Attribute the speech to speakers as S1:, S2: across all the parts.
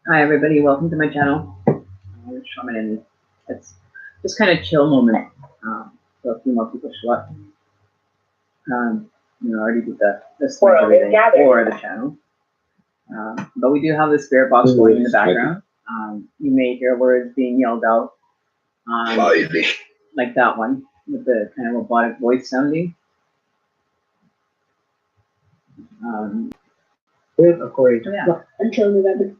S1: Hi everybody, welcome to my channel. I'm shaman and it's just kind of chill moment. So a few more people show up. I already did the slide everything for the channel. But we do have the spirit box going in the background. You may hear words being yelled out. Like that one with the kind of robotic voice sounding. Yeah.
S2: Until November.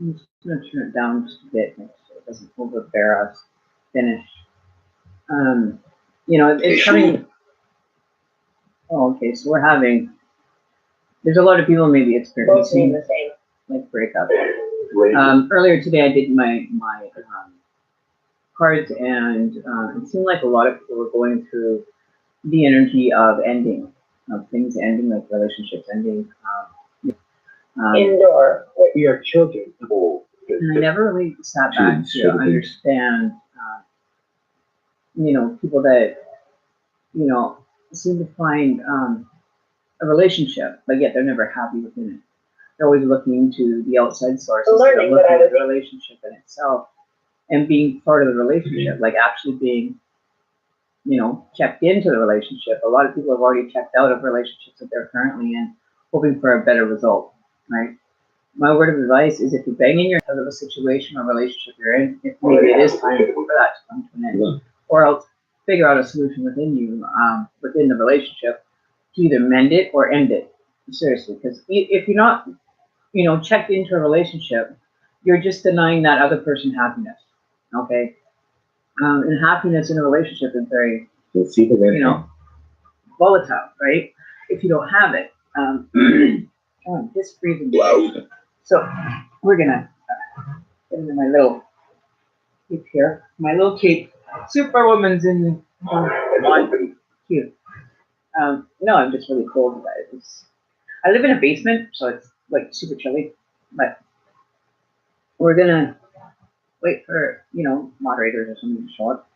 S1: I'm just going to turn it down just a bit so it doesn't overbear us. Finish. It's coming. Oh, okay, so there's a lot of people maybe experiencing
S2: the same.
S1: like breakup. Earlier today I did my cards and it seemed like a lot of people were going through the energy of ending, of things ending, like relationships ending.
S2: Indoor with your children.
S1: And I never really sat back to understand, people that, seem to find a relationship, but yet they're never happy within it. They're always looking to the outside sources,
S2: Learning
S1: looking
S2: that
S1: at the relationship in itself and being part of the relationship, like actually being, checked into the relationship. A lot of people have already checked out of relationships that they're currently in, hoping for a better result, right? My word of advice is if you're banging your head of a situation or relationship you're in, if maybe it is time for that to come to an end, or else figure out a solution within you, within the relationship, to either mend it or end it. Seriously, because if you're not, checked into a relationship, you're just denying that other person happiness. Okay, and happiness in a relationship is very, volatile, right? If you don't have it, oh, this freezing. So we're gonna get into my little cape here. My little cape. Superwoman's in on cute. No, I'm just really cold, guys. I live in a basement, so it's like super chilly. But we're gonna wait for moderators or something to show up.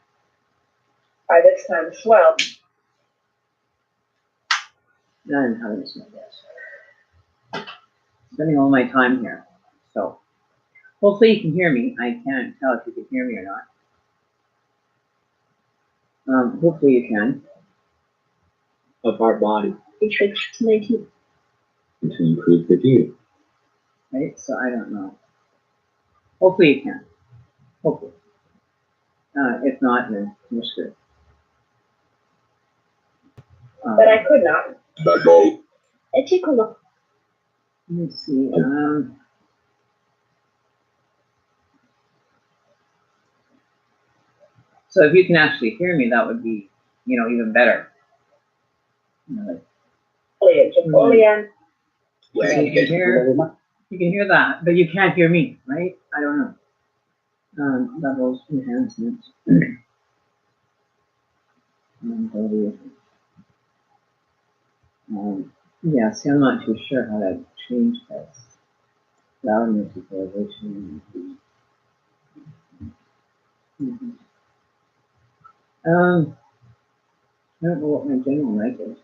S2: By this time, swell.
S1: Now I'm having this spending all my time here. So hopefully you can hear me. I can't tell if you can hear me or not. Hopefully you can.
S3: Of our body.
S2: Matrix 19.
S3: To improve the view.
S1: Right? So I don't know. Hopefully you can. Hopefully. If not, then you're screwed.
S2: But I could not.
S3: Let
S1: me see. So if you can actually hear me, that would be, even better. You can hear that, but you can't hear me, right? I don't know. Levels, enhancements. Yeah, see, I'm not too sure how to change this. Loudness, equalization. I don't know what my general mic is.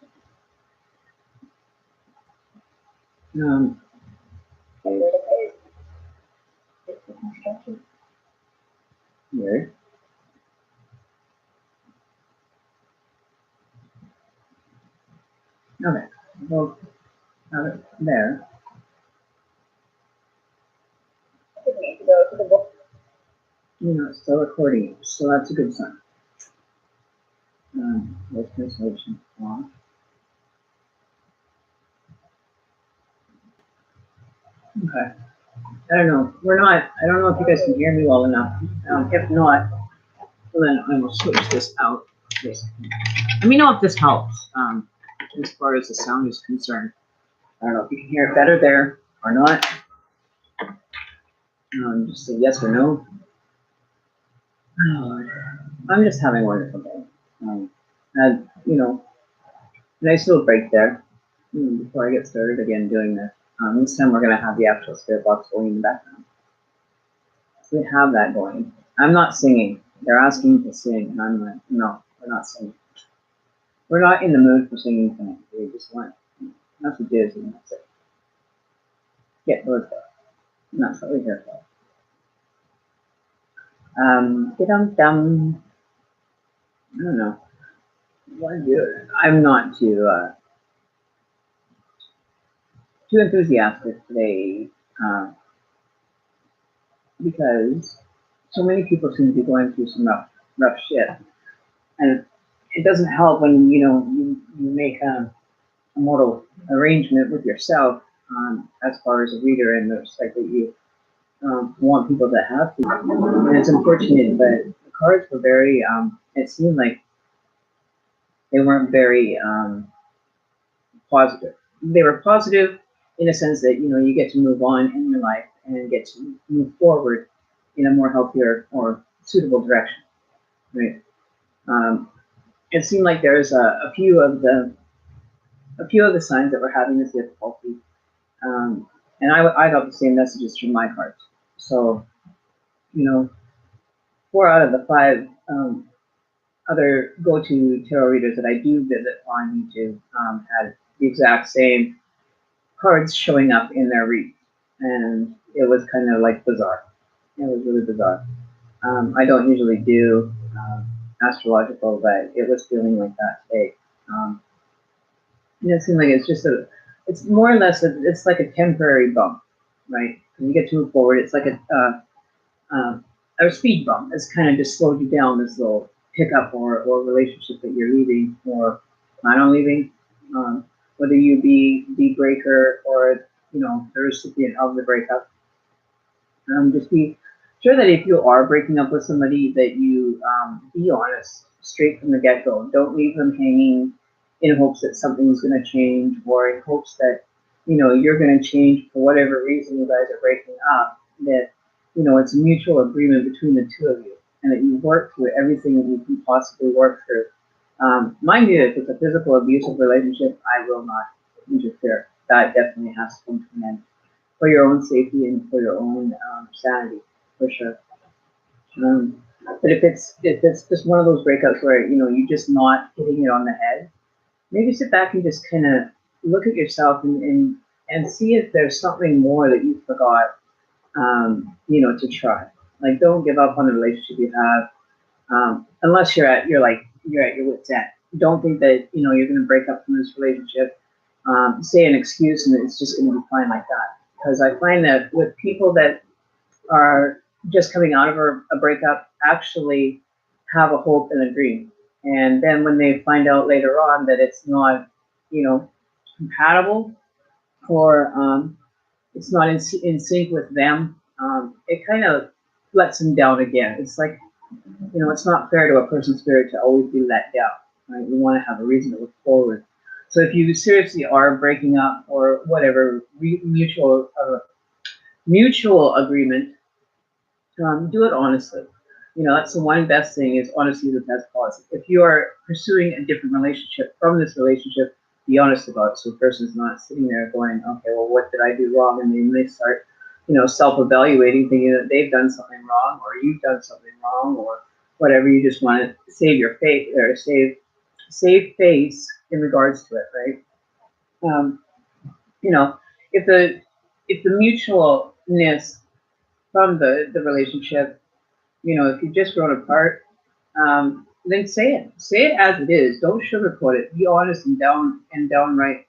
S1: Weird. Okay, well, have it there. It's still recording, so that's a good sign. Voice cancellation off. Okay. I don't know. I don't know if you guys can hear me well enough. If not, then I will switch this out. Let me know if this helps, as far as the sound is concerned. I don't know if you can hear it better there or not. Just say yes or no. I'm just having a wonderful day. Had, nice little break there before I get started again doing this. This time we're going to have the actual spirit box going in the background. So we have that going. I'm not singing. They're asking to sing, and I'm like, no, we're not singing. We're not in the mood for singing tonight. We just want, that's what it is, and that's it. Get those And that's what we're here for. Dum-dum. I don't know. I'm not too enthusiastic today because so many people seem to be going through some rough shit, and it doesn't help when you make a mortal arrangement with yourself as far as a reader and the respect that you want people to have to you. And it's unfortunate, but the cards were very. It seemed like they weren't very positive. They were positive in a sense that you get to move on in your life and get to move forward in a more healthier or suitable direction, right? It seemed like there's a few of the signs that were having this difficulty, and I got the same messages from my cards. So 4 out of the 5 other go-to tarot readers that I do visit on YouTube had the exact same cards showing up in their read, and it was kind of like bizarre. It was really bizarre. I don't usually do astrological, but it was feeling like that today. It seemed like it's more or less it's like a temporary bump, right? When you get to move forward, it's like a speed bump. It's kind of just slowed you down, this little hiccup or relationship that you're leaving or plan on leaving. Whether you be the breaker or the recipient of the breakup. Just be sure that if you are breaking up with somebody, that you be honest straight from the get-go. Don't leave them hanging in hopes that something's going to change, or in hopes that you're going to change for whatever reason you guys are breaking up. That it's a mutual agreement between the two of you, and that you work through everything that you can possibly work through. Mind you, if it's a physical abusive relationship, I will not interfere. That definitely has to come to an end for your own safety and for your own sanity, for sure. But if it's just one of those breakups where you're just not hitting it on the head, maybe sit back and just kind of look at yourself and see if there's something more that you forgot, to try. Like, don't give up on the relationship you have, unless you're at your wit's end. Don't think that you're going to break up from this relationship, say an excuse, and it's just going to be fine like that. Because I find that with people that are just coming out of a breakup, actually have a hope and a dream, and then when they find out later on that it's not, compatible, or it's not in sync with them, it kind of lets them down again. It's like, it's not fair to a person's spirit to always be let down, right? We want to have a reason to look forward. So if you seriously are breaking up or whatever, mutual agreement, do it honestly. That's the one best thing, is honesty is the best policy. If you are pursuing a different relationship from this relationship, be honest about it, so the person's not sitting there going, okay, well, what did I do wrong? And then they start, self-evaluating, thinking that they've done something wrong, or you've done something wrong, or whatever. You just want to save your faith, or save face in regards to it, right? If the mutualness from the relationship, if you've just grown apart, then say it as it is. Don't sugarcoat it. Be honest and downright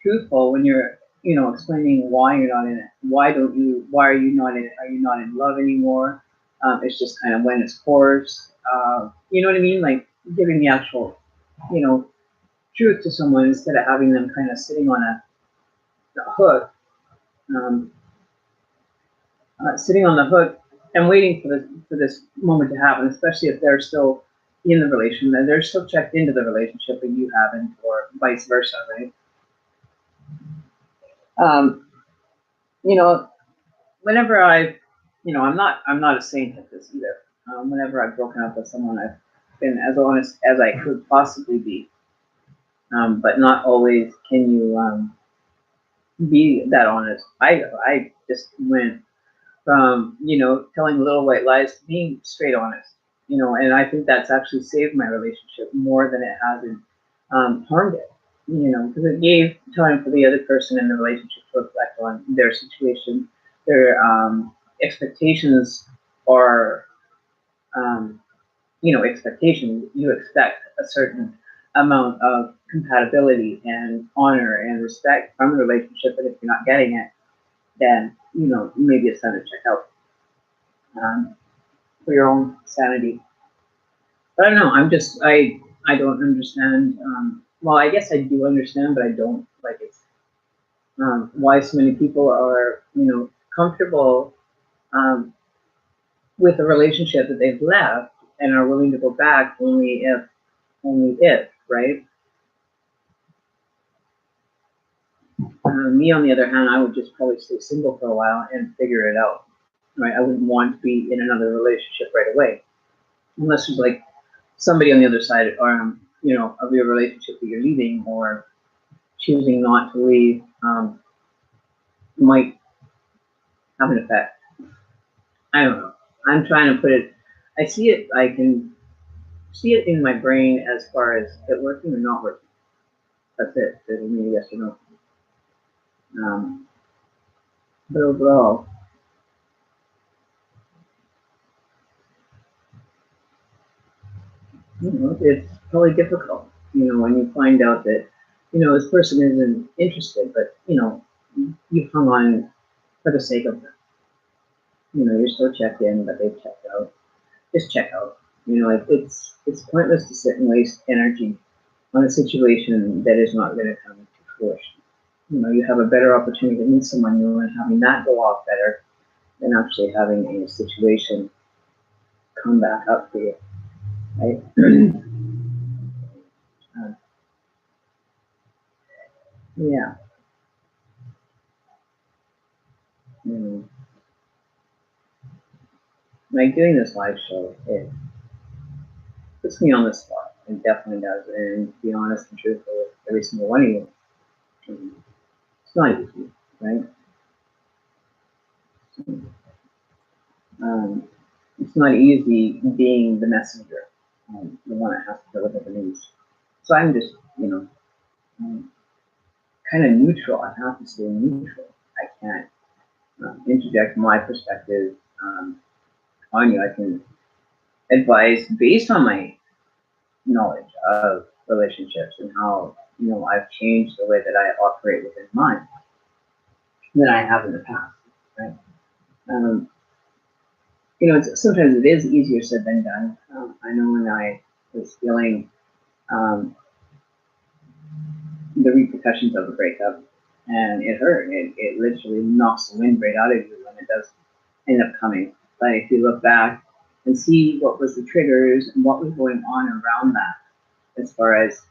S1: truthful when you're explaining why you're not in it. Why are you not in it? Are you not in love anymore? It's just kind of when it's forced. You know what I mean? Like, giving the actual truth to someone, instead of having them kind of sitting on a hook, sitting on the hook and waiting for this moment to happen, especially if they're still in the relationship and they're still checked into the relationship and you haven't, or vice versa, right? Whenever I'm not a saint at this either. Whenever I've broken up with someone, I've been as honest as I could possibly be. But not always can you be that honest. I just went from telling little white lies to being straight honest. And I think that's actually saved my relationship more than it hasn't harmed it. Because it gave time for the other person in the relationship to reflect on their situation, their expectations are, expectations. You expect a certain amount of compatibility and honor and respect from the relationship, and if you're not getting it, then maybe it's time to check out for your own sanity. But I don't know. I don't understand. Well, I guess I do understand, but I don't like it's why so many people are comfortable with a relationship that they've left and are willing to go back only if, right? Me, on the other hand, I would just probably stay single for a while and figure it out, right? I wouldn't want to be in another relationship right away, unless there's like somebody on the other side, or of your relationship that you're leaving or choosing not to leave, might have an effect. I don't know. I'm trying to put it. I see it. I can see it in my brain as far as it working or not working. That's it. There's maybe yes or no. But overall, it's probably difficult. When you find out that this person isn't interested, but you've hung on for the sake of them. You're still checked in, but they've checked out. Just check out. It's pointless to sit and waste energy on a situation that is not going to come to fruition. You have a better opportunity to meet someone new and having that go off better than actually having a situation come back up for you, right? Yeah. Like doing this live show, it puts me on the spot. It definitely does. And to be honest and truthful with every single one of you, it's not easy, right? It's not easy being the messenger, the one that has to deliver the news. So I'm just, kind of neutral. I have to stay neutral. I can't interject my perspective on you. I can advise based on my knowledge of relationships and how I've changed the way that I operate within mine than I have in the past. Right? Sometimes it is easier said than done. I know when I was feeling the repercussions of a breakup, and it hurt. It literally knocks the wind right out of you when it does end up coming. But if you look back and see what was the triggers and what was going on around that, as far as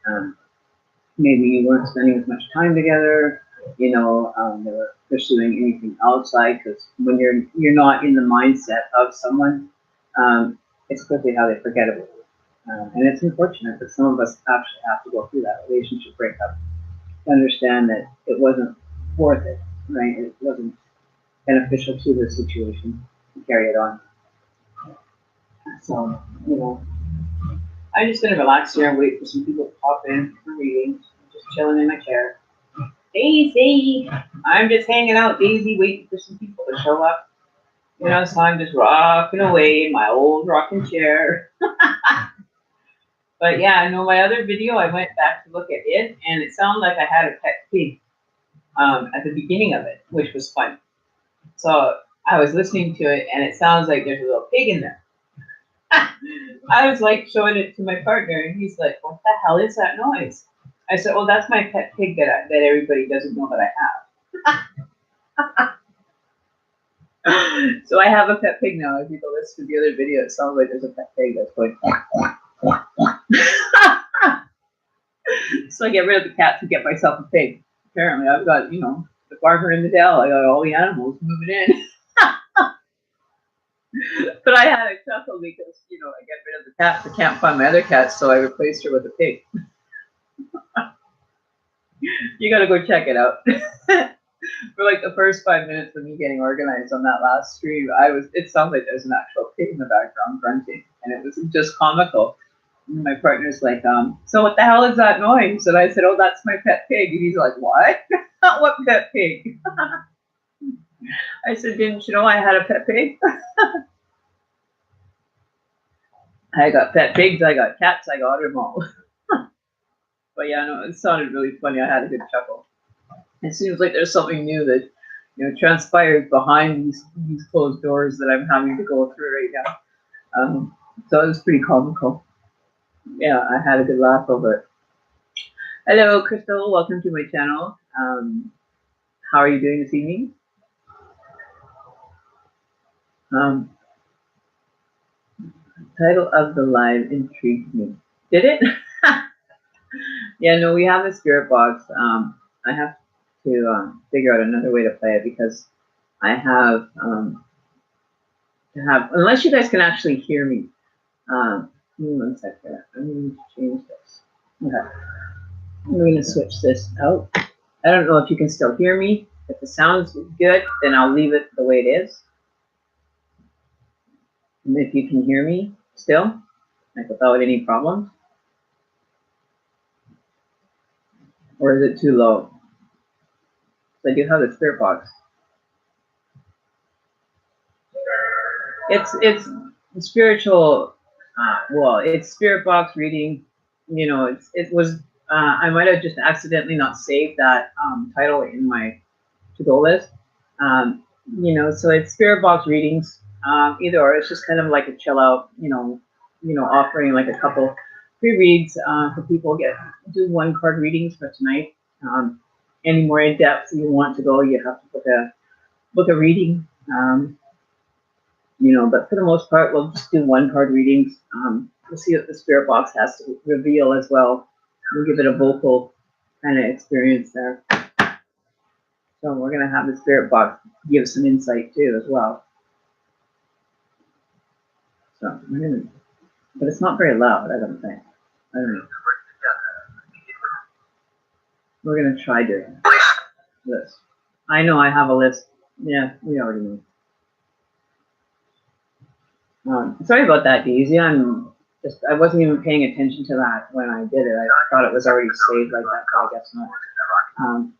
S1: maybe you weren't spending as much time together, they were pursuing anything outside, because when you're not in the mindset of someone, it's quickly how they forget about you. And it's unfortunate that some of us actually have to go through that relationship breakup to understand that it wasn't worth it, right? It wasn't beneficial to the situation to carry it on. So, I'm just gonna relax here and wait for some people to pop in for readings. I'm just chilling in my chair. Daisy! I'm just hanging out, Daisy, waiting for some people to show up. So I'm just rocking away in my old rocking chair. But yeah, I know my other video, I went back to look at it, and it sounded like I had a pet pig at the beginning of it, which was fun. So I was listening to it, and it sounds like there's a little pig in there. I was like showing it to my partner, and he's like, "What the hell is that noise?" I said, "Well, that's my pet pig that everybody doesn't know that I have." So I have a pet pig now. If you go listen to the other video, it sounds like there's a pet pig that's going. So I get rid of the cat to get myself a pig. Apparently, I've got the farmer in the dell. I got all the animals moving in. But I had a chuckle because I get rid of the cat. I can't find my other cat, so I replaced her with a pig. You gotta go check it out. For like the first 5 minutes of me getting organized on that last stream, it sounds like there's an actual pig in the background grunting, and it was just comical. And my partner's like, "So what the hell is that noise?" And I said, "Oh, that's my pet pig." And he's like, "What? What pet pig?" I said, didn't you know I had a pet pig? I got pet pigs, I got cats, I got them all. But yeah, no, it sounded really funny. I had a good chuckle. It seems like there's something new that transpires behind these closed doors that I'm having to go through right now. So it was pretty comical. Yeah, I had a good laugh over it. Hello, Crystal. Welcome to my channel. How are you doing this evening? Title of the live intrigued me. Did it? Yeah, no, we have a spirit box. I have to figure out another way to play it because I have to have, unless you guys can actually hear me. Give me 1 second. I'm going to change this. Okay. I'm going to switch this out. I don't know if you can still hear me. If the sound's good, then I'll leave it the way it is. And if you can hear me still, like without any problems. Or is it too low? So I do have the spirit box. It's spiritual. Well, it's spirit box reading. It was. I might have just accidentally not saved that title in my to-go list. So it's spirit box readings. Either or, it's just kind of like a chill out. Offering like a couple free reads for people. Do 1 card readings for tonight. Any more in depth you want to go, you have to book a reading. But for the most part, we'll just do 1 card readings. We'll see what the spirit box has to reveal as well. We'll give it a vocal kind of experience there. So we're going to have the spirit box give some insight too as well. So but it's not very loud, I don't think. I don't know. We're going to try doing this. I know I have a list. Yeah, we already know. Sorry about that, Daisy. I wasn't even paying attention to that when I did it. I thought it was already saved like that, but I guess not.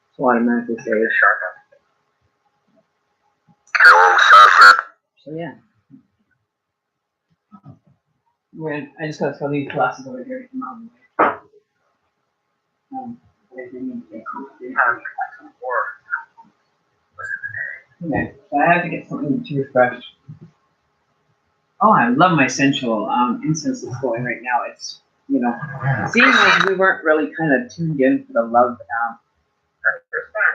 S1: It's automatically saved. So yeah. I just gotta throw these glasses over here. Okay, so I have to get something to refresh. Oh, I love my sensual incense that's going right now. It's, seeing like we weren't really kind of tuned in for the love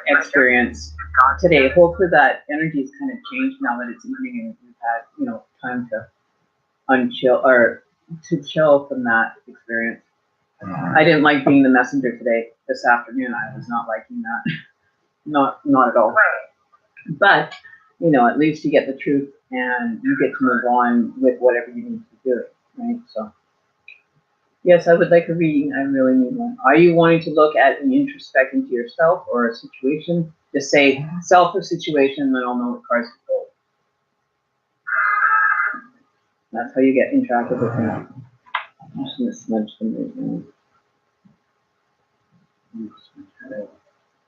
S1: experience today. Hopefully that energy has kind of changed now that it's evening and we've had, time to unchill or to chill from that experience. I didn't like being the messenger today, this afternoon. I was not liking that. Not at all. But, at least you get the truth and you get to move on with whatever you need to do, right? So, yes, I would like a reading. I really need one. Are you wanting to look at and introspect into yourself or a situation? Just say self or situation, then I'll know what cards to pull. That's how you get interactive with me. I'm just going to smudge them right now.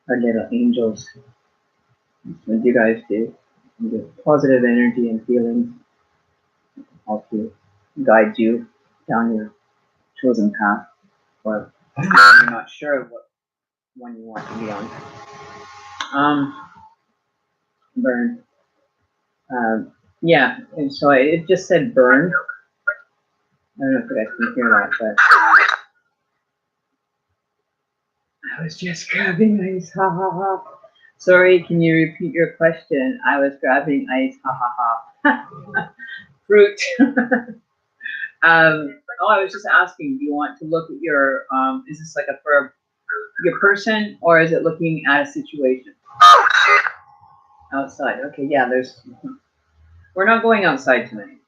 S1: Our little angels. That's what you guys do. You get positive energy and feelings. Help you, guide you down your chosen path, or you're not sure what one you want to be on. Burn. Yeah, and so it just said burn. I don't know if you guys can hear that, but I was just grabbing ice, ha ha ha. Sorry, can you repeat your question? I was grabbing ice, ha ha ha. Fruit. I was just asking, do you want to look at your, is this like for your person, or is it looking at a situation? Outside. Okay, yeah, we're not going outside tonight.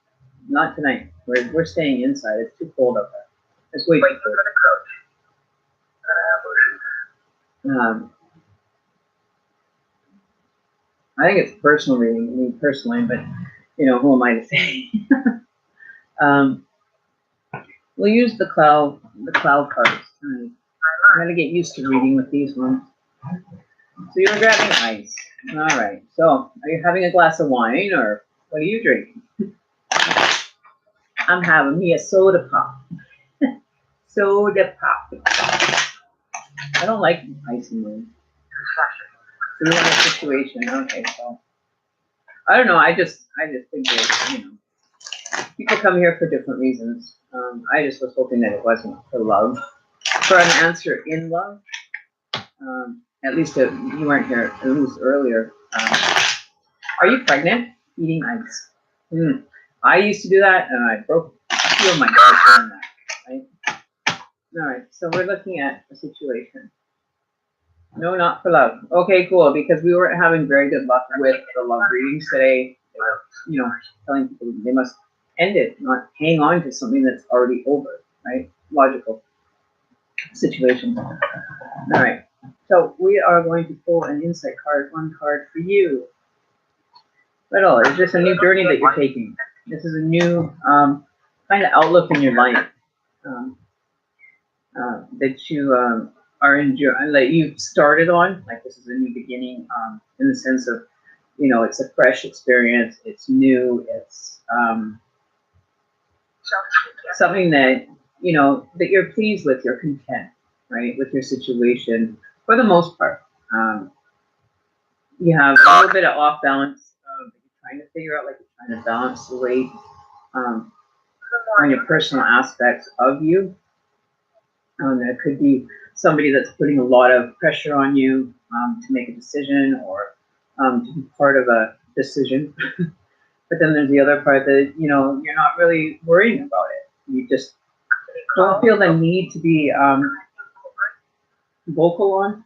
S1: Not tonight. We're staying inside. It's too cold up there. It's way too cold. I think it's personal reading, me personally, but who am I to say? We'll use the cloud cards. I'm gonna get used to reading with these ones. So you're grabbing ice. All right. So, are you having a glass of wine, or what are you drinking? I'm having me a soda pop. Soda pop. I don't like ice and wine. So we want a situation. Okay, so I don't know. I just think that, people come here for different reasons. I just was hoping that it wasn't for love, for an answer in love. At least you weren't here at least earlier. Are you pregnant? Eating ice. I used to do that, and I broke a few of my teeth on that. Right? All right. So we're looking at a situation. No, not for love. Okay, cool. Because we weren't having very good luck with the love readings today. They were, telling people they must end it, not hang on to something that's already over. Right? Logical situation. All right. So we are going to pull an insight card, one card for you. Little, is this a new journey that you're taking? This is a new kind of outlook in your life that you are enjoying, that you've started on. Like this is a new beginning in the sense of, it's a fresh experience. It's new. It's something that, that you're pleased with. You're content, right, with your situation for the most part. You have a little bit of off balance. You're trying to figure out, like you're trying to balance the weight on your personal aspects of you. There could be somebody that's putting a lot of pressure on you to make a decision or to be part of a decision. But then there's the other part that, you're not really worrying about it. You just don't feel the need to be vocal on,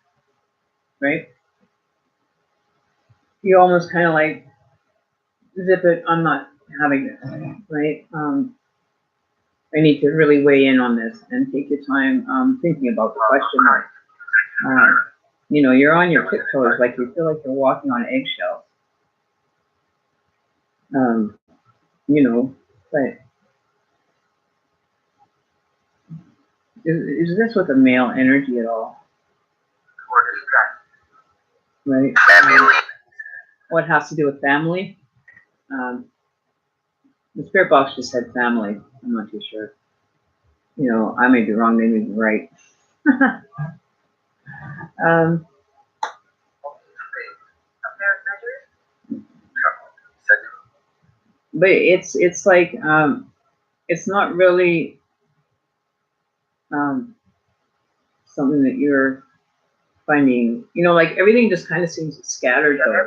S1: right? You almost kind of like zip it. I'm not having this, right? I need to really weigh in on this and take your time thinking about the question. You're on your tiptoes, like you feel like you're walking on eggshells. But is this with a male energy at all? Right? What has to do with family? The spirit box just said family. I'm not too sure. I may be wrong, they may be right. But it's like it's not really something that you're finding. Like everything just kind of seems scattered though.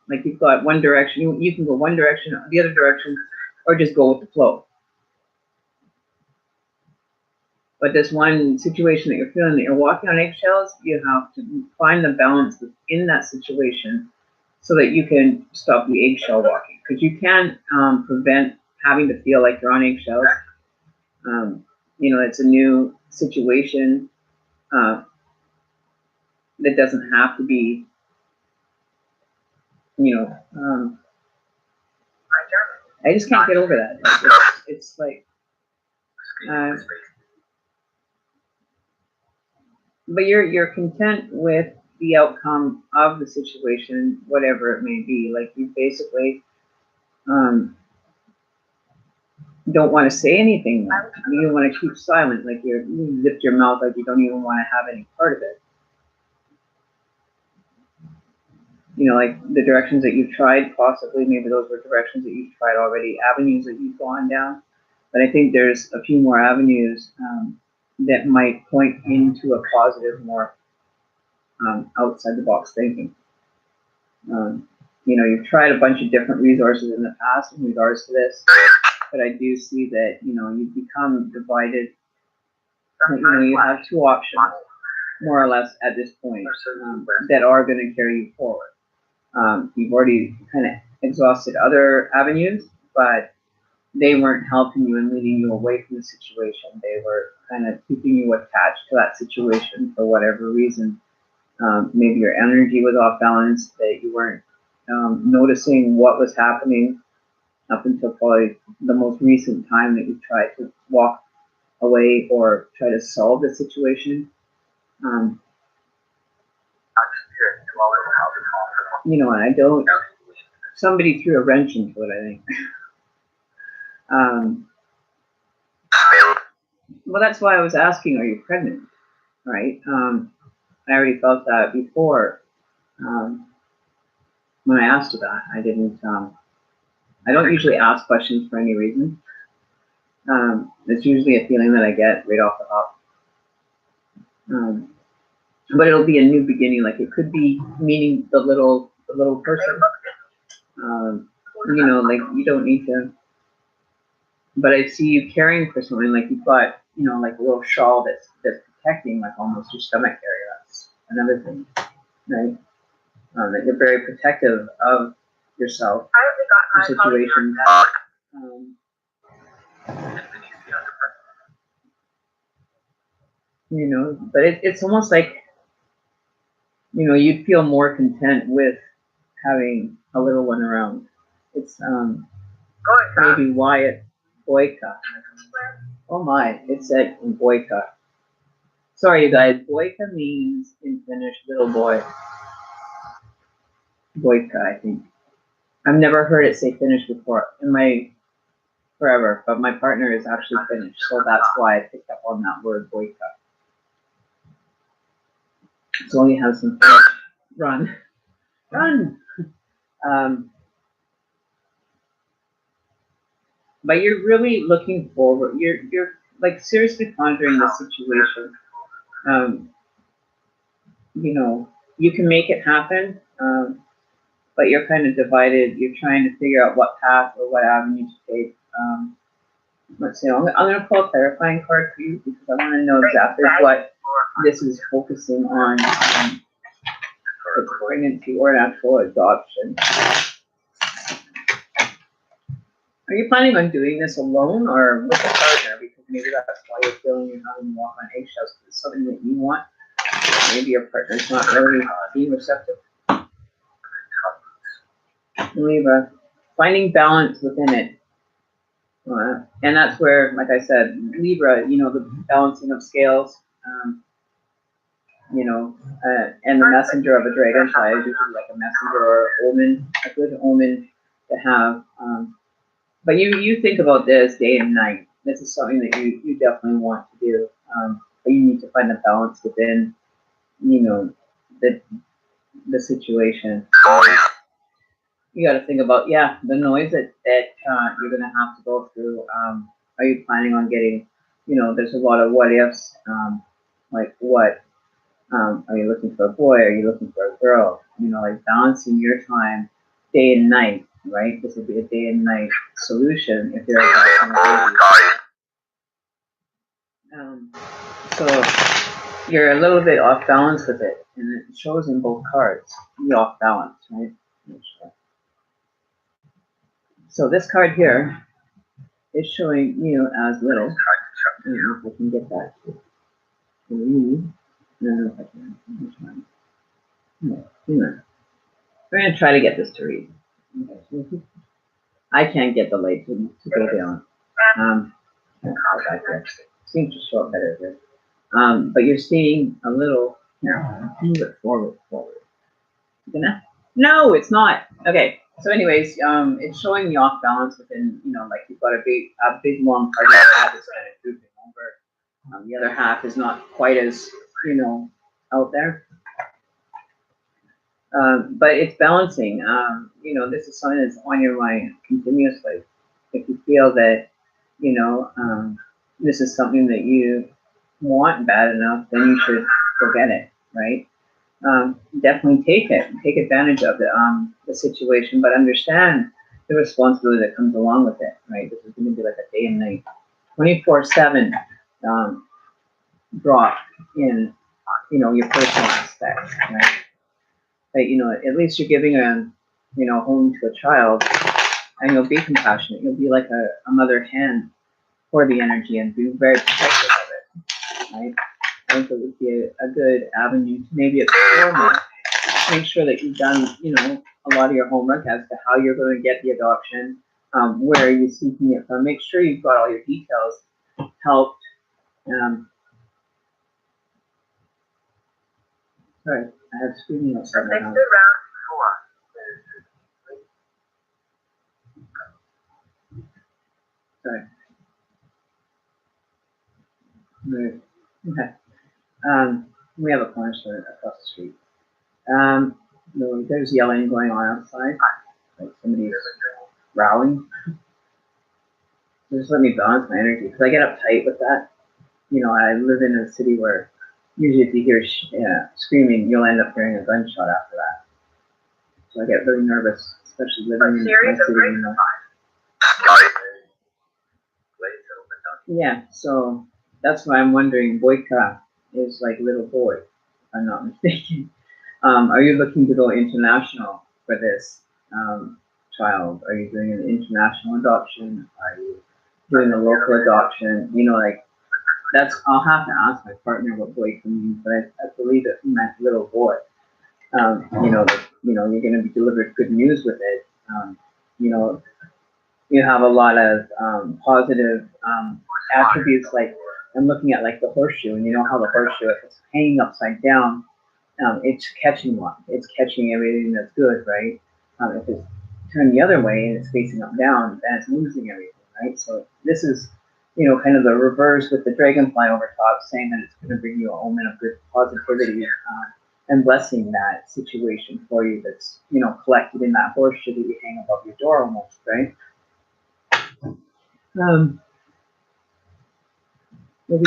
S1: Like you've got one direction, you can go one direction, the other direction, or just go with the flow. But this one situation that you're feeling that you're walking on eggshells, you have to find the balance within that situation so that you can stop the eggshell walking. Because you can prevent having to feel like you're on eggshells. It's a new situation that doesn't have to be, I just can't get over that. It's like, but you're content with the outcome of the situation, whatever it may be. Like you basically don't want to say anything. You want to keep silent, like you zipped your mouth, like you don't even want to have any part of it. Like the directions that you've tried, possibly maybe those were directions that you've tried already, avenues that you've gone down. But I think there's a few more avenues that might point into a positive, more outside the box thinking. You've tried a bunch of different resources in the past in regards to this, but I do see that, you've become divided. You have two options, more or less, at this point, that are going to carry you forward. You've already kind of exhausted other avenues, but they weren't helping you and leading you away from the situation. They were kind of keeping you attached to that situation for whatever reason. Maybe your energy was off balance, that you weren't noticing what was happening up until probably the most recent time that you tried to walk away or try to solve the situation. you know, and I don't, somebody threw a wrench into it, I think. Well, that's why I was asking, are you pregnant, right? I already felt that before, when I asked you that. I didn't, I don't usually ask questions for any reason. It's usually a feeling that I get right off the hop. But it'll be a new beginning. Like it could be meaning the little person. You know, like you don't need to. But I see you caring for something. Like you've got, you know, like a little shawl that's protecting, like almost your stomach area. That's another thing, right? That you're very protective of yourself, your situation. You know, but it's almost like, you know, you'd feel more content with having a little one around. It's maybe Wyatt Boyka. Oh my, it said Boyka. Sorry, you guys. Boyka means in Finnish little boy. Boyka, I think. I've never heard it say Finnish before in my forever, but my partner is actually Finnish, so that's why I picked up on that word Boyka. So we have some Finnish. Run. But you're really looking forward. You're like seriously pondering the situation. You know, you can make it happen, but you're kind of divided. You're trying to figure out what path or what avenue to take. Let's see. I'm going to pull a clarifying card for you because I want to know exactly what this is focusing on. It's pregnancy or an actual adoption. Are you planning on doing this alone or with a partner? Because maybe that's why you're feeling you're having to walk on eggshells. It's something that you want. Maybe your partner's not really being receptive. Libra, finding balance within it. And that's where, like I said, Libra, you know, the balancing of scales, you know, and the messenger of a dragonfly is usually like a messenger or omen, a good omen to have. But you think about this day and night. This is something that you definitely want to do. But you need to find a balance within, you know, the situation. You got to think about, yeah, the noise that you're going to have to go through. Are you planning on getting, you know, there's a lot of what ifs, like what, are you looking for a boy? Are you looking for a girl? You know, like balancing your time day and night, right? This would be a day and night solution if there's so you're a little bit off balance with it, and it shows in both cards. You're off balance, right? So this card here is showing you as little. I don't know if I can get that to read. I don't know if I can. We're going to try to get this to read. Okay. I can't get the light to go down. Seems to show up better here. But you're seeing a little, here, move it forward. No, it's not. Okay. So anyways, it's showing the off balance within, you know, like you've got a big long part of that half is kind of drooping over. The other half is not quite as, you know, out there. But it's balancing. You know, this is something that's on your mind continuously. If you feel that, you know, this is something that you want bad enough, then you should go get it, right? Definitely take advantage of the situation, but understand the responsibility that comes along with it, right? This is going to be like a day and night, 24/7 drop in, you know, your personal aspects, right? But, you know, at least you're giving you know, home to a child, and you'll be compassionate. You'll be like a mother hen for the energy and be very protective of it, right? I think it would be a good avenue to maybe explore more. Make sure that you've done, you know, a lot of your homework as to how you're going to get the adoption, where are you seeking it from. Make sure you've got all your details helped. Sorry, I have screaming outside my house. We have a corner store across the street. No, there's yelling going on outside, like somebody's growling. So just let me balance my energy because I get uptight with that. I live in a city where usually if you hear screaming, you'll end up hearing a gunshot after that. So I get really nervous, especially living in my city. Yeah, so that's why I'm wondering, Boyka is like little boy, if I'm not mistaken. Are you looking to go international for this child? Are you doing an international adoption? Are you doing a local adoption? I'll have to ask my partner what Boyka means, but I believe it meant little boy. You're going to be delivered good news with it. You have a lot of positive attributes, like I'm looking at like the horseshoe, and you know how the horseshoe, if it's hanging upside down, it's catching it's catching everything that's good, right? If it's turned the other way and it's facing up down, then it's losing everything, right? So this is, kind of the reverse with the dragonfly over top, saying that it's going to bring you a omen of good positivity and blessing that situation for you that's, collected in that horseshoe that you hang above your door almost, right? Maybe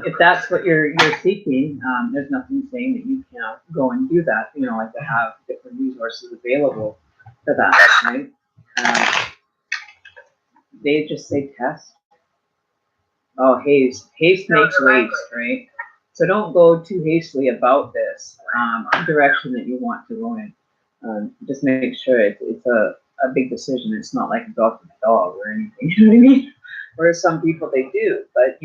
S1: if that's what you're seeking, there's nothing saying that you can't go and do that. Like to have different resources available for that, right? They just say test. Oh, haste makes waste, right? So don't go too hastily about this direction that you want to go in. Just make sure it's a big decision. It's not like adopting a dog or anything. You know what I mean? Whereas some people they do, but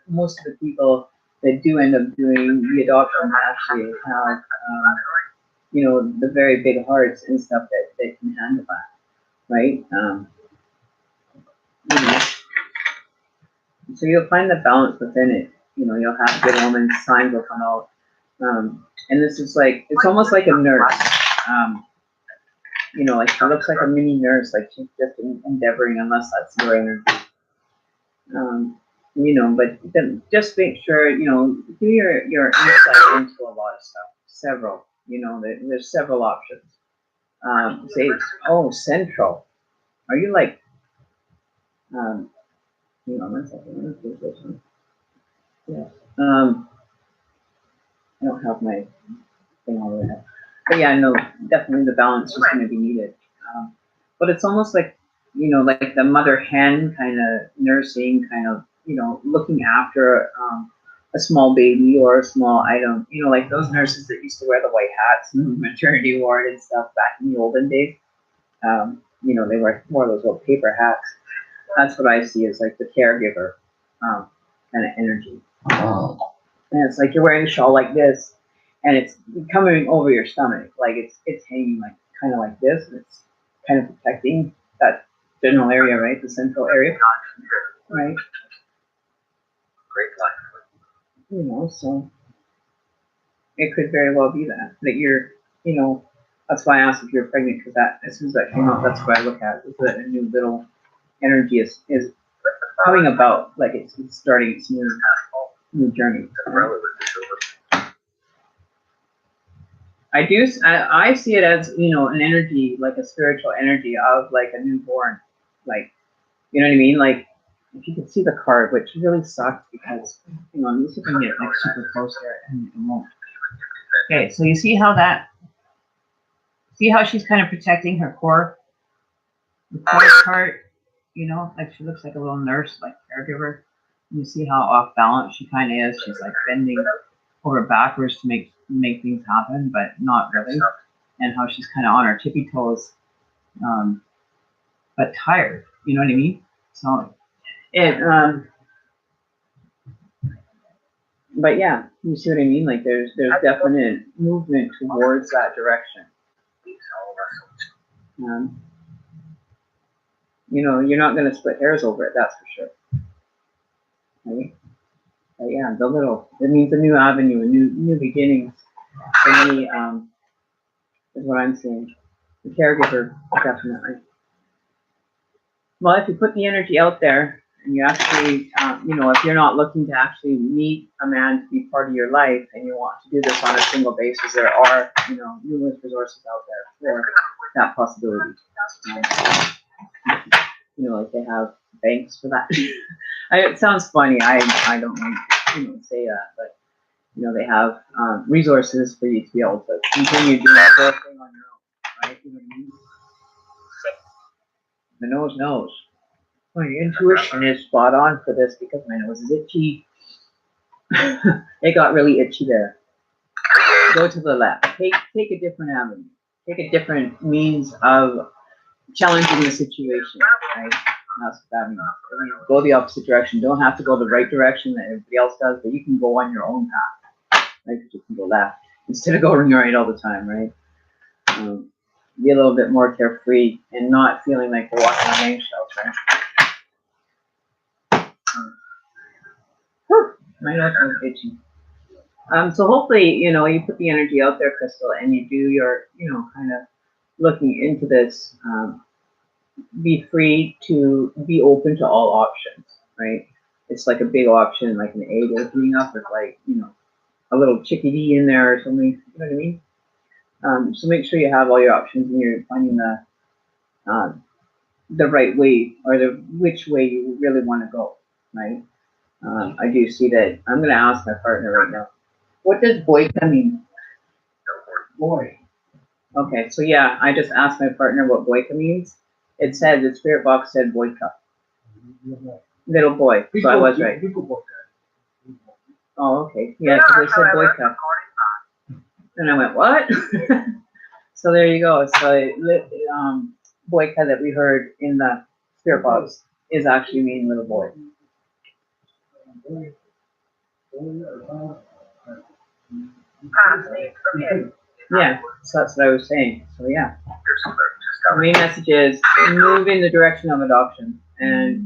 S1: most of the people that do end up doing the adoption actually have the very big hearts and stuff that can handle that, right? So you'll find the balance within it. You'll have good omens, signs will come out, and this is like it's almost like a nurse. Like she looks like a mini nurse, like she's just endeavoring, unless that's your energy. But then just make sure, do your insight into a lot of stuff. Several, there's several options. Say, central. Are you like, hang on one second, let me take this one. Yes. I don't have my thing over there. But yeah, no, definitely the balance is going to be needed. But it's almost like, like the mother hen kind of nursing, kind of, looking after a small baby or a small item, like those nurses that used to wear the white hats in the maternity ward and stuff back in the olden days. They wear more of those little paper hats. That's what I see as like the caregiver kind of energy. And it's like you're wearing a shawl like this, and it's coming over your stomach, like it's hanging like kind of like this, and it's kind of protecting that general area, right, the central area, right? So it could very well be that you're, that's why I asked if you're pregnant, because that as soon as that came out, that's what I look at, is that a new little energy is coming about, like it's starting its new journey. Right? I see it as, an energy, like a spiritual energy of like a newborn, like, you know what I mean? Like, if you could see the card, which really sucks because, let me see if I can get like super close here and it won't. Okay, so you see how she's kind of protecting her core, the core part, like she looks like a little nurse, like caregiver. You see how off balance she kind of is. She's like bending over backwards to make things happen, but not really. And how she's kind of on her tippy toes, but tired. You know what I mean? So but yeah, you see what I mean? Like there's definite movement towards that direction. You're not going to split hairs over it, that's for sure. Right? But yeah, it means a new avenue, a new beginnings for me, is what I'm seeing. The caregiver, definitely. Well, if you put the energy out there and you actually, if you're not looking to actually meet a man to be part of your life, and you want to do this on a single basis, there are, numerous resources out there for that possibility. Like they have banks for that. It sounds funny. I don't like say that, but they have resources for you to be able to continue doing the whole thing on your own, right? You know what I mean? The nose knows. My intuition is spot on for this because my nose is itchy. It got really itchy there. Go to the left. Take a different avenue. Take a different means of challenging the situation, right? That's what that means. Go the opposite direction. Don't have to go the right direction that everybody else does, but you can go on your own path. Right? You can go left instead of going right all the time, right? Be a little bit more carefree and not feeling like we're walking on eggshells, right? My nose is itchy. So hopefully, you put the energy out there, Crystal, and you do your, kind of looking into this. Be free to be open to all options, right? It's like a big option, like an egg opening up with like, a little chickadee in there or something. You know what I mean? So make sure you have all your options and you're finding the right way or which way you really want to go, right? I do see that. I'm going to ask my partner right now. What does boyka mean? Boy. Okay, so yeah, I just asked my partner what boyka means. It said, the spirit box said boyka. Little boy, so I was right. Oh, okay. Yeah, because they said boyka. And I went, what? So there you go. So boyka that we heard in the spirit box is actually mean little boy. Yeah, so that's what I was saying. So yeah, the main message is move in the direction of adoption, and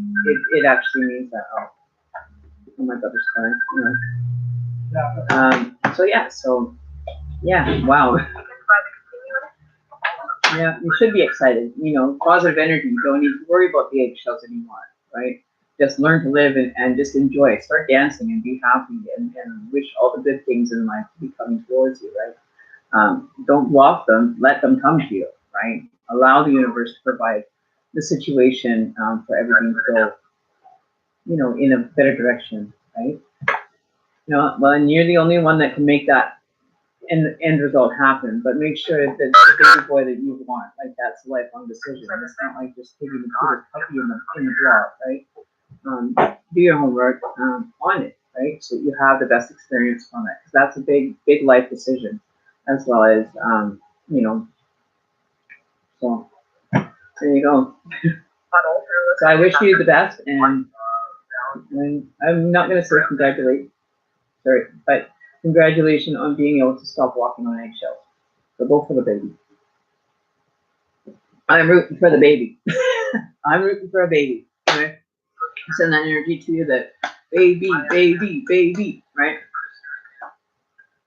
S1: it actually means that. Oh my brother's fine. So yeah, wow. Yeah, you should be excited. Positive energy. You don't need to worry about the eggshells anymore, right? Just learn to live and just enjoy. Start dancing and be happy and wish all the good things in life to be coming towards you, right? Don't block them. Let them come to you, right? Allow the universe to provide the situation for everything to go, in a better direction, right? Well, and you're the only one that can make that end result happen, but make sure that it's the baby boy that you want. Like that's a lifelong decision. It's not like just taking the puppy in the block, right? Do your homework on it, right? So you have the best experience from it. Because that's a big life decision, as well as So there you go. So I wish you the best, and I'm not going to say congratulate, sorry, but congratulations on being able to stop walking on eggshells. So go for the baby. I'm rooting for the baby. I'm rooting for a baby. Okay? Send that energy to you that baby, right?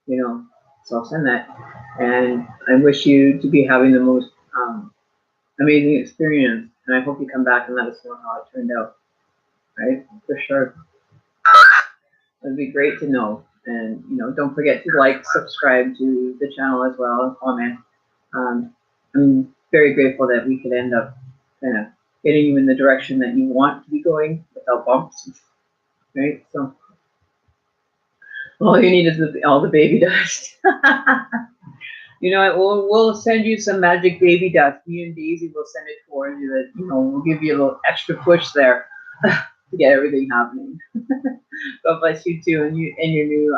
S1: So I'll send that. And I wish you to be having the most amazing experience. And I hope you come back and let us know how it turned out. Right? For sure. It'd be great to know. And, don't forget to like, subscribe to the channel as well, and comment. I'm very grateful that we could end up kind of getting you in the direction that you want to be going without bumps, right? So all you need is all the baby dust. You know what? We'll send you some magic baby dust. Me and Daisy will send it towards you. That we'll give you a little extra push there to get everything happening. God bless you too, and your new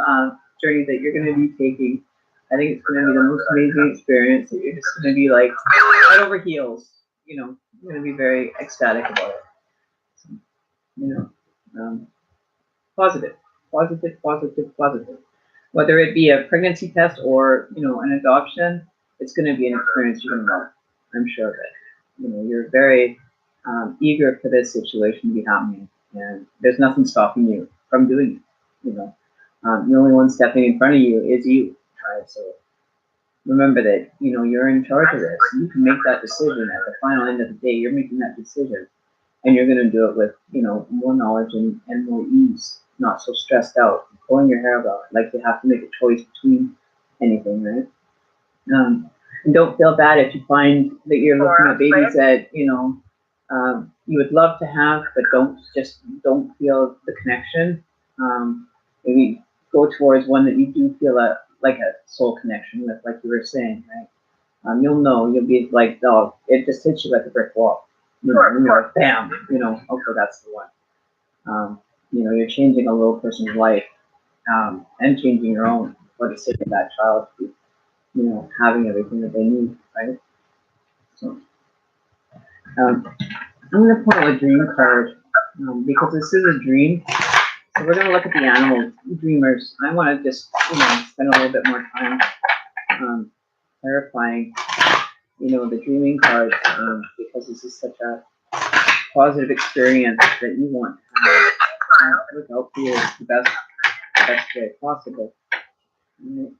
S1: journey that you're going to be taking. I think it's going to be the most amazing experience. That you're just going to be like head over heels. You're going to be very ecstatic about it. So, positive. Whether it be a pregnancy test or an adoption, it's going to be an experience you're going to love. I'm sure of it. You're very eager for this situation to be happening, and there's nothing stopping you from doing it. The only one stepping in front of you is you. Right? So remember that you're in charge of this. You can make that decision at the final end of the day. You're making that decision, and you're gonna do it with, more knowledge and more ease, not so stressed out, pulling your hair out, like you have to make a choice between anything, right? And don't feel bad if you find that you're looking at babies that, you would love to have, but don't feel the connection. Maybe go towards one that you do feel like a soul connection with, like you were saying, right? You'll be like, oh, it just hits you like a brick wall. And you're like, bam, okay, that's the one. You're changing a little person's life, and changing your own for the sake of that child to be, having everything that they need, right? So, I'm gonna pull a dream card, because this is a dream. So we're gonna look at the animal dreamers. I want to just, spend a little bit more time, clarifying, the dreaming cards, because this is such a positive experience that you want to have. Look out for you the best way possible. Right.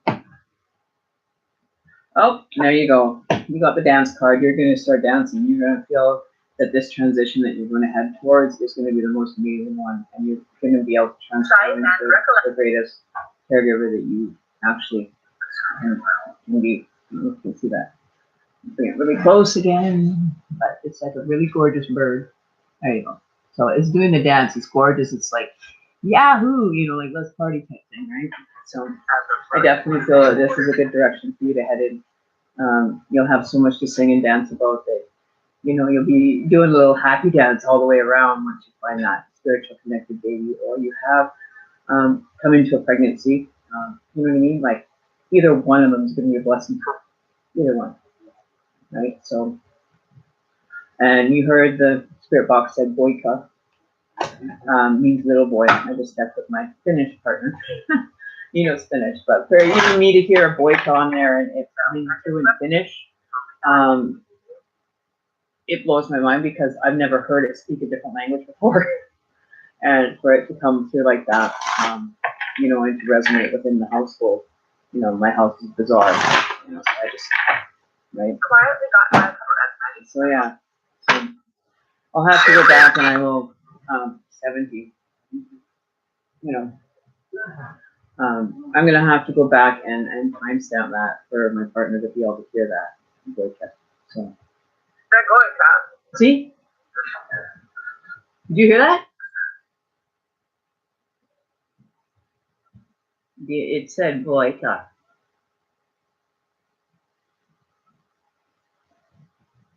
S1: Oh, there you go. You got the dance card. You're going to start dancing. You're going to feel that this transition that you're going to head towards is going to be the most amazing one, and you're going to be able to transform into the greatest caregiver that you actually can be. You can see that. Bring it really close again, but it's like a really gorgeous bird. There you go. So it's doing the dance. It's gorgeous. It's like, yahoo, like let's party type thing, right? So I definitely feel that this is a good direction for you to head in. You'll have so much to sing and dance about that. You'll be doing a little happy dance all the way around once you find that spiritual connected baby, or you have come into a pregnancy. You know what I mean? Like either one of them is going to be a blessing. Either one, right? So, and you heard the spirit box said boika, means little boy. I just stepped with my Finnish partner. It's Finnish, but for even me to hear a boika on there and it's coming through in Finnish, it blows my mind because I've never heard it speak a different language before. And for it to come through like that, and to resonate within the household, my house is bizarre. So I just, right? So yeah, so I'll have to go back and I will, 70, I'm gonna have to go back and timestamp that for my partner to be able to hear that. So, see? Did you hear that? It said boika.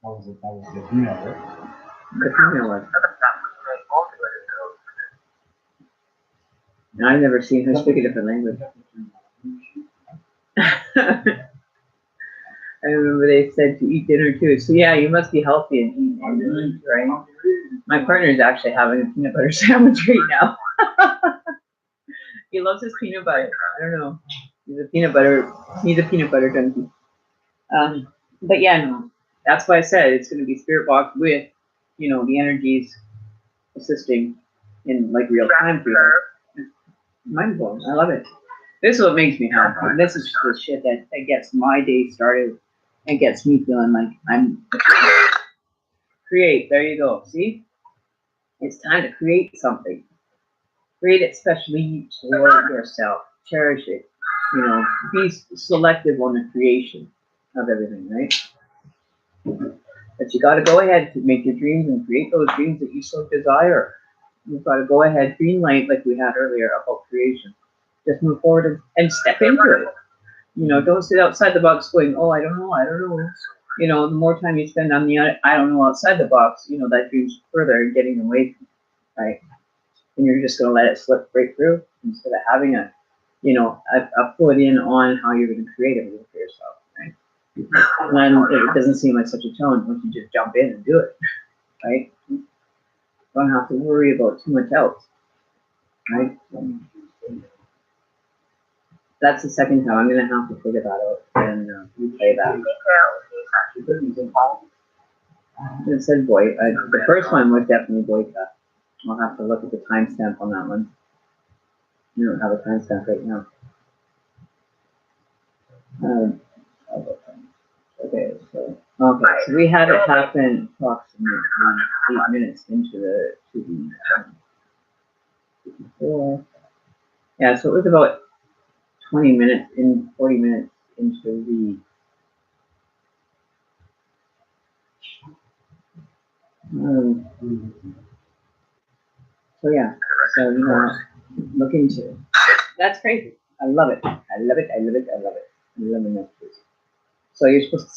S3: That was the female, right?
S1: The female one. And I've never seen her speak a different language. I remember they said to eat dinner too. So yeah, you must be healthy and eat, right? My partner is actually having a peanut butter sandwich right now. He loves his peanut butter. I don't know. He's a peanut butter junkie. But yeah, no, that's why I said it's going to be spirit box with, the energies assisting in like real time for you. Mind blowing. I love it. This is what makes me happy. This is the shit that gets my day started and gets me feeling like I'm create. There you go. See? It's time to create something. Create it specially for yourself. Cherish it. Be selective on the creation of everything, right? But you got to go ahead to make your dreams and create those dreams that you so desire. You've got to go ahead, green light like we had earlier about creation. Just move forward and step into it. Don't sit outside the box going, oh, I don't know. The more time you spend on the I don't know outside the box, that dream's further and getting away from it, right? And you're just going to let it slip right through instead of having a put in on how you're going to create everything for yourself, right? When it doesn't seem like such a challenge once you just jump in and do it, right? Don't have to worry about too much else, right? That's the second time. I'm going to have to figure that out and replay that. It said boy. The first one was definitely boyka. I'll have to look at the timestamp on that one. I don't have a timestamp right now. Okay, so Okay, so we had it happen approximately 8 minutes into before. Yeah, so it was about 20 minutes 40 minutes into so yeah, so look into it. That's crazy. I love it. I love it. I love it. I love it. I'm loving that. So you're supposed to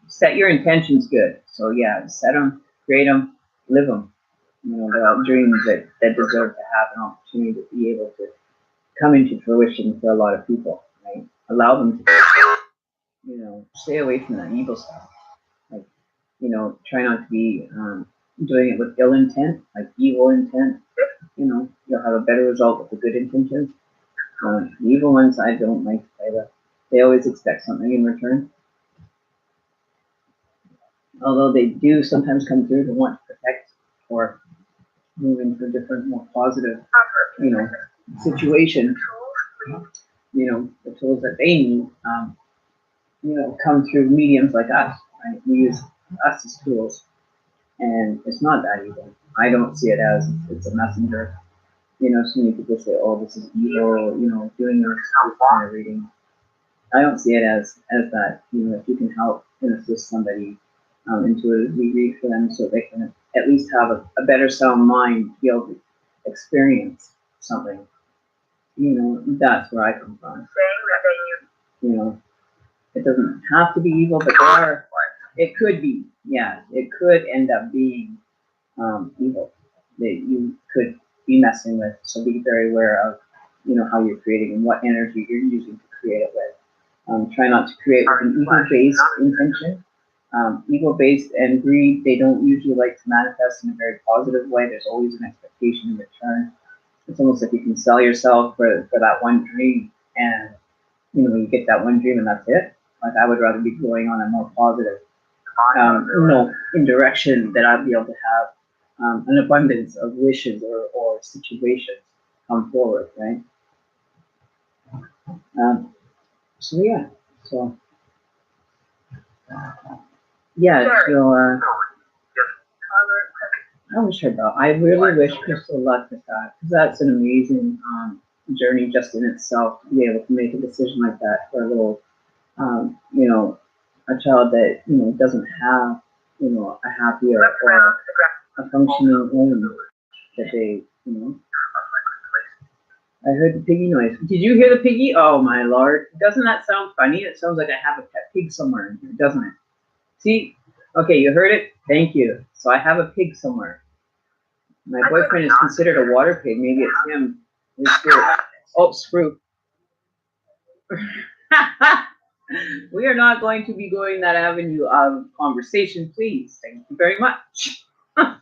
S1: set your intentions good. So yeah, set them, create them, live them. They're all dreams that deserve to have an opportunity to be able to come into fruition for a lot of people, right? Allow them to, stay away from that evil stuff. Like, try not to be doing it with ill intent, like evil intent. You'll have a better result with the good intentions. The evil ones, I don't like to play with. They always expect something in return. Although they do sometimes come through to want to protect or move into a different, more positive, situation. The tools that they need, come through mediums like us, right? We use us as tools, and it's not that evil. I don't see it as it's a messenger. So many people say, "Oh, this is evil," doing this kind of reading. I don't see it as that. If you can help and assist somebody intuitively read for them, so they can at least have a better sound mind to be able to experience something. That's where I come from. It doesn't have to be evil, but it could be. Yeah, it could end up being evil that you could be messing with. So be very aware of, how you're creating and what energy you're using to create it with. Try not to create with an ego-based intention. Ego-based and greed, they don't usually like to manifest in a very positive way. There's always an expectation in return. It's almost like you can sell yourself for that one dream, and you get that one dream and that's it. Like I would rather be going on a more positive, in direction that I'd be able to have an abundance of wishes or situations come forward, right? So yeah, so yeah, so I wish her luck. I really wish Crystal luck with that, because that's an amazing journey just in itself to be able to make a decision like that for a little, a child that doesn't have a happy or a functioning home that they I heard the piggy noise. Did you hear the piggy? Oh my lord! Doesn't that sound funny? It sounds like I have a pet pig somewhere in here, doesn't it? See? Okay, you heard it. Thank you. So I have a pig somewhere. My boyfriend is considered a water pig. Maybe it's him. His spirit. Oh, screw. We are not going to be going that avenue of conversation, please. Thank you very much. I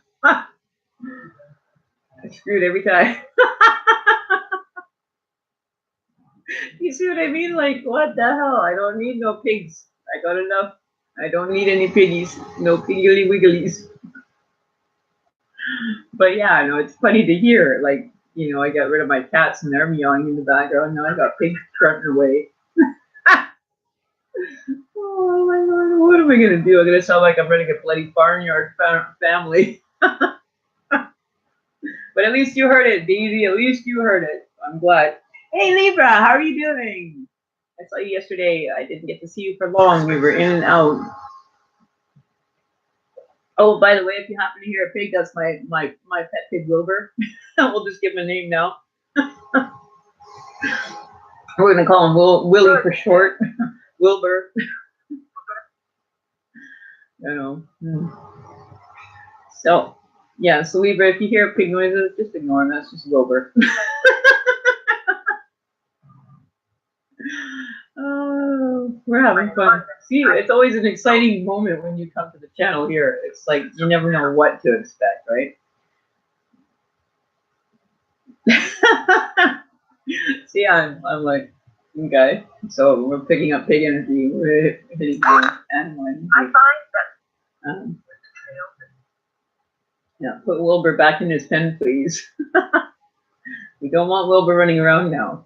S1: screwed every time. You see what I mean? Like, what the hell? I don't need no pigs. I got enough. I don't need any piggies. No piggly wigglies. But yeah, no, it's funny to hear. Like, I got rid of my cats and they're meowing in the background. Now I got pigs trotting away. Oh my lord, what am I gonna do? I'm gonna sound like I'm running a bloody barnyard family. But at least you heard it, Daisy. At least you heard it. I'm glad. Hey Libra, how are you doing? I saw you yesterday. I didn't get to see you for long. We were in and out. Oh, by the way, if you happen to hear a pig, that's my pet pig Wilbur. We'll just give him a name now. We're gonna call him Willie for short. Wilbur. So yeah, so Libra, if you hear pig noises, just ignore them. That's just Wilbur. Oh, we're having fun. See, it's always an exciting moment when you come to the channel here. It's like you never know what to expect, right? See, I'm like, okay. So we're picking up pig energy. We're hitting animal energy. I find that. Yeah, put Wilbur back in his pen, please. We don't want Wilbur running around now.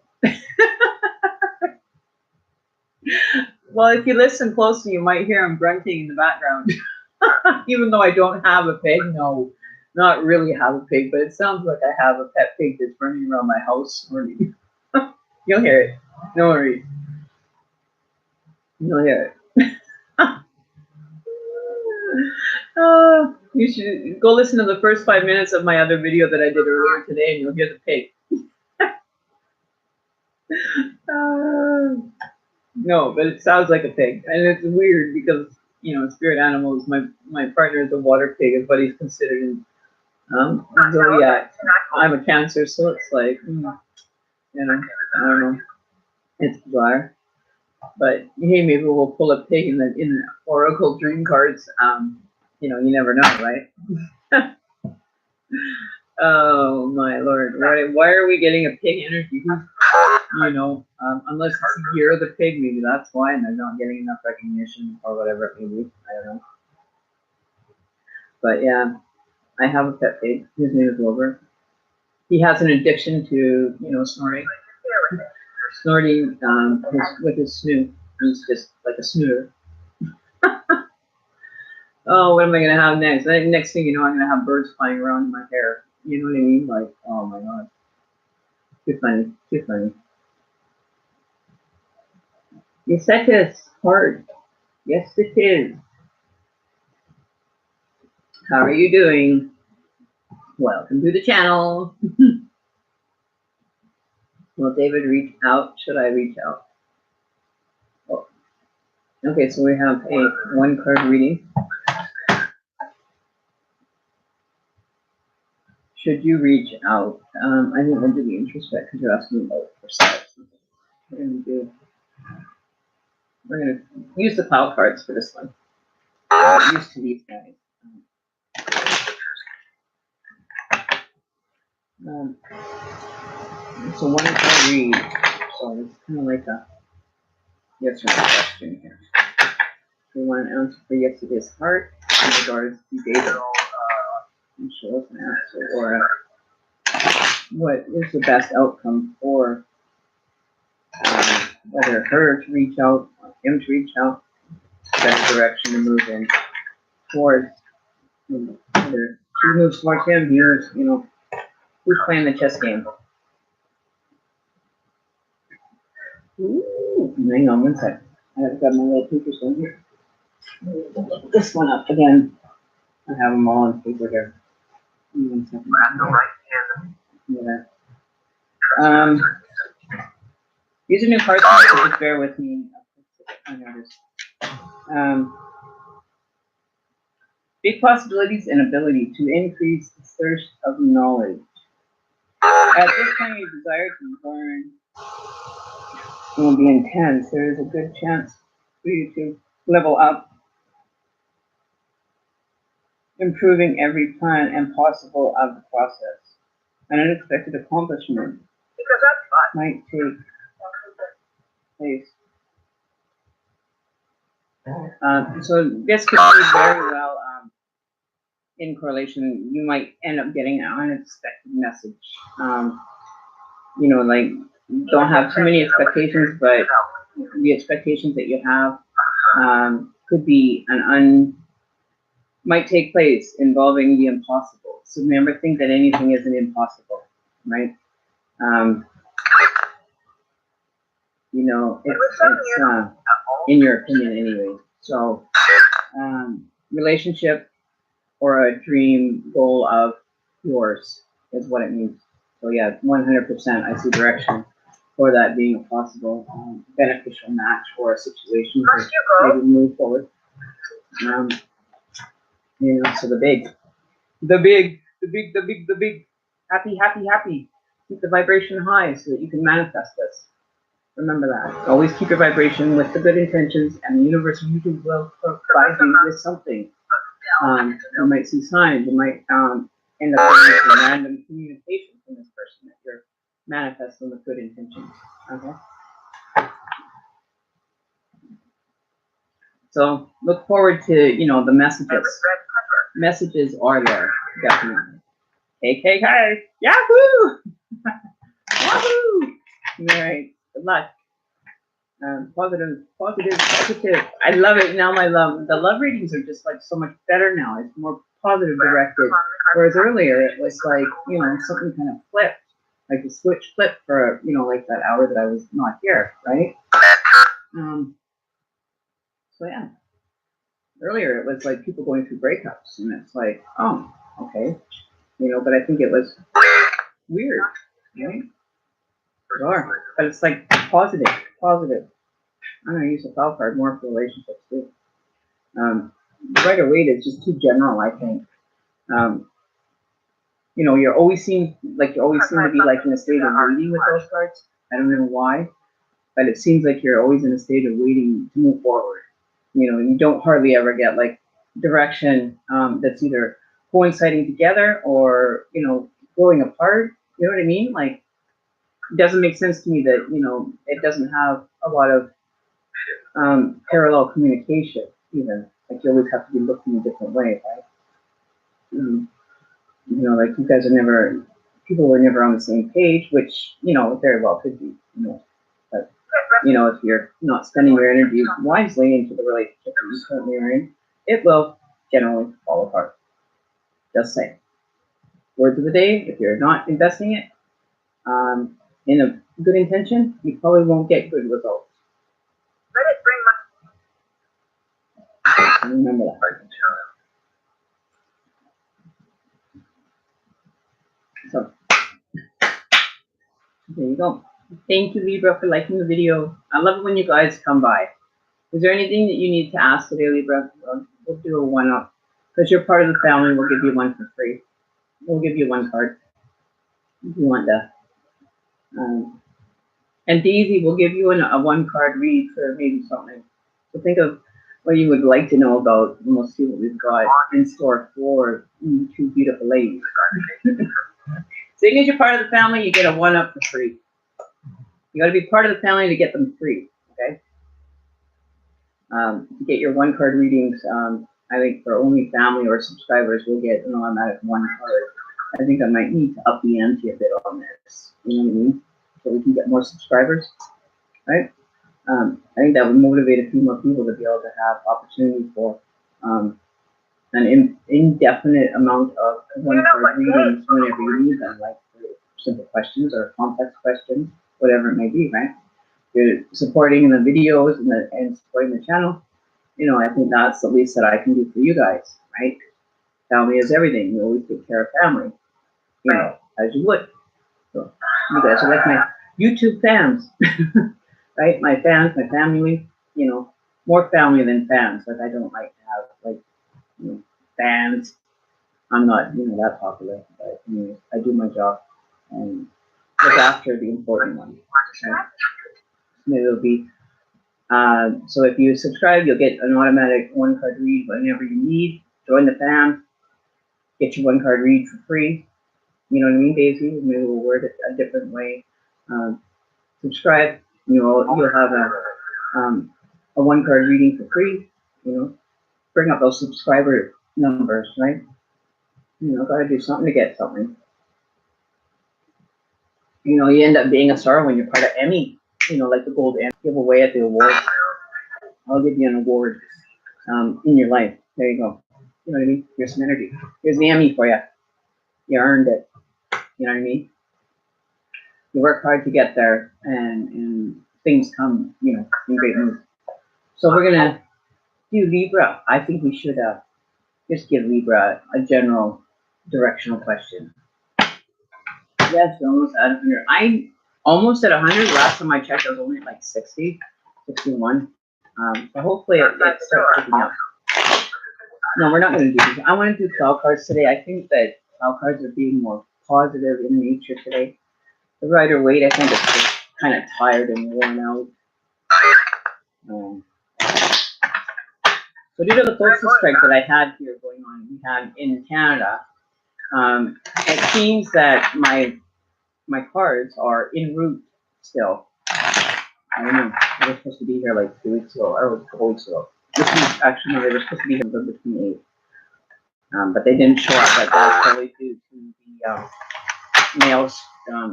S1: Well, if you listen closely, you might hear him grunting in the background. Even though I don't have a pig, no, not really have a pig, but it sounds like I have a pet pig that's running around my house. You'll hear it. No worries. You'll hear it. You should go listen to the first 5 minutes of my other video that I did earlier today, and you'll hear the pig. No, but it sounds like a pig, and it's weird because spirit animals. My partner is a water pig, is what he's considered in zodiac. I'm a Cancer, so it's like I don't know. It's bizarre, but hey, maybe we'll pull a pig in the oracle dream cards. You never know, right? Oh my lord! Why are we getting a pig energy? Unless it's you're the pig, maybe that's why, and they're not getting enough recognition or whatever it may be. I don't know. But yeah, I have a pet pig. His name is Wilbur. He has an addiction to snorting with his snoot. He's just like a snooter. Oh, what am I gonna have next? Next thing you know, I'm gonna have birds flying around in my hair. You know what I mean? Like, oh my god, too funny, too funny. Yes, that is hard. Yes, it is. How are you doing? Welcome to the channel. Will David reach out? Should I reach out? Oh. Okay, so we have a 1-card reading. Should you reach out? I think we'll do the introspect because you're asking about yourself. We're gonna use the cloud cards for this one. I'm used to these guys. So 1-card read. So it's kind of like a yes or no question here. We want an answer for yes, it is heart in regards to David. And show us an answer or what is the best outcome for whether her to reach out or him to reach out, better direction to move in towards. Whether she moves towards him, here's who's playing the chess game. Ooh, hang on one sec. I've got my little papers in here. Look this one up again. I have them all on paper here. 1 second. Yeah. These are new cards, so just bear with me. I noticed. Big possibilities and ability to increase the thirst of knowledge. At this time, your desire to learn will be intense. There is a good chance for you to level up, improving every plan and possible of the process. An unexpected accomplishment might take place. So this could be very well in correlation. You might end up getting an unexpected message. Like don't have too many expectations, but the expectations that you have could be might take place involving the impossible. So remember, think that anything isn't impossible, right? It's in your opinion anyway. So relationship or a dream goal of yours is what it means. So yeah, 100% I see direction for that being a possible beneficial match or a situation to maybe move forward. So the big, happy. Keep the vibration high so that you can manifest this. Remember that. Always keep your vibration with the good intentions, and the universe usually will provide you with something. You might see signs. You might end up getting some random communication from this person that you're manifesting with good intentions. Okay. So look forward to the messages. Messages are there definitely. KKK. Yahoo! Yahoo! All right. Good luck. Positive. I love it now. The love readings are just like so much better now. It's more positive directed. Whereas earlier it was like, you know, something kind of flipped, like the switch flipped for, you know, like that hour that I was not here, right? So yeah, earlier it was like people going through breakups, and it's like, oh, okay, you know. But I think it was weird, right? Bizarre. But it's like positive. I'm gonna use the file card more for relationships too. Rider weight is just too general, I think. You know, you always seem to be like in a state of waiting with those cards. I don't know why, but it seems like you're always in a state of waiting to move forward. You know, you don't hardly ever get like direction that's either coinciding together or, you know, going apart. You know what I mean? Like, it doesn't make sense to me that, you know, it doesn't have a lot of parallel communication even. Like, you always have to be looking a different way, right? You know, like, you guys people were never on the same page, which, you know, very well could be, you know. But, you know, if you're not spending your energy wisely into the relationship that you currently are in, it will generally fall apart. Just saying. Words of the day, if you're not investing it in a good intention, you probably won't get good results. Remember that. So, there you go. Thank you, Libra, for liking the video. I love it when you guys come by. Is there anything that you need to ask today, Libra? We'll do a one-up. Because you're part of the family, we'll give you one for free. We'll give you one card if you want that. And Daisy will give you a one-card read for maybe something. So think of what you would like to know about. We'll see what we've got in store for you two beautiful ladies. Seeing as you're part of the family, you get a one-up for free. You got to be part of the family to get them free, okay? To get your one-card readings, I think for only family or subscribers, we'll get an automatic one card. I think I might need to up the ante a bit on this, you know what I mean? So we can get more subscribers, right? I think that would motivate a few more people to be able to have opportunity for an indefinite amount of one-card readings whenever you need them, like simple questions or complex questions, whatever it may be, right? You're supporting the videos and supporting the channel. You know, I think that's the least that I can do for you guys, right? Family is everything. You always take care of family, you know, as you would. So you guys are like my YouTube fans, right? My fans, my family, you know, more family than fans. Like, I don't like to have, like, you know, fans. I'm not, you know, that popular, but anyways, I do my job and look after the important ones. Right? Maybe it'll be, so if you subscribe, you'll get an automatic one-card read whenever you need. Join the fam, get your one-card read for free. You know what I mean, Daisy? Maybe we'll word it a different way. Subscribe, you'll have a one-card reading for free. You know, bring up those subscriber numbers, right? You know, gotta do something to get something. You know, you end up being a star when you're part of Emmy. You know, like the gold Emmy giveaway at the awards. I'll give you an award in your life. There you go. You know what I mean? Here's some energy. Here's the Emmy for you. You earned it. You know what I mean? You work hard to get there, and things come, you know, in great moves. So we're gonna do Libra. I think we should just give Libra a general directional question. Yes, we're almost at 100. I almost at 100. Last time I checked, I was only at like 60, 61. So hopefully it starts picking up. No, we're not going to do this. I want to do cloud cards today. I think that cloud cards are being more positive in nature today. The Rider Waite, I think, is just kind of tired and worn out. So due to the postal strike that I had here going on, we had in Canada, it seems that my cards are en route still. I don't know. They were supposed to be here like 2 weeks ago, or a couple weeks ago. This week, actually, no, they were supposed to be here November 28th. But they didn't show up. But that was probably due to the mail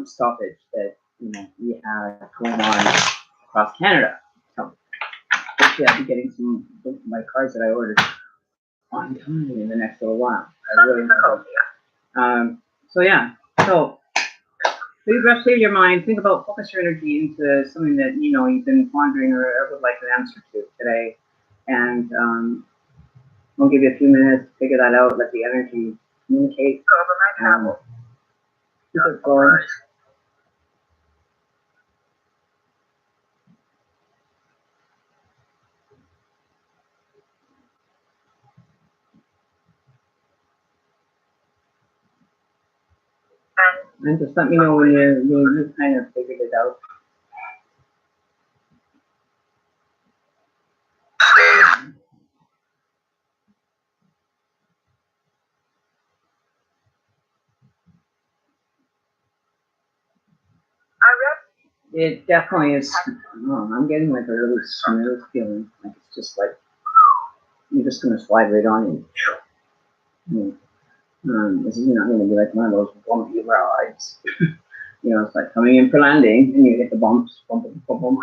S1: stoppage that, you know, we had going on across Canada. actually I'll be getting some of my cards that I ordered on time in the next little while. I really hope. So yeah, so please save your mind. Think about focus your energy into something that you've been pondering or would like an answer to today, and we'll give you a few minutes to figure that out. Let the energy communicate. Keep it going. And just let me know when you kind of figured it out. It definitely is. I'm getting like a really smooth feeling. Like it's just like you're just gonna slide right on in. This is not gonna be like one of those bumpy rides. It's like coming in for landing and you hit the bumps, bump, bump, bump.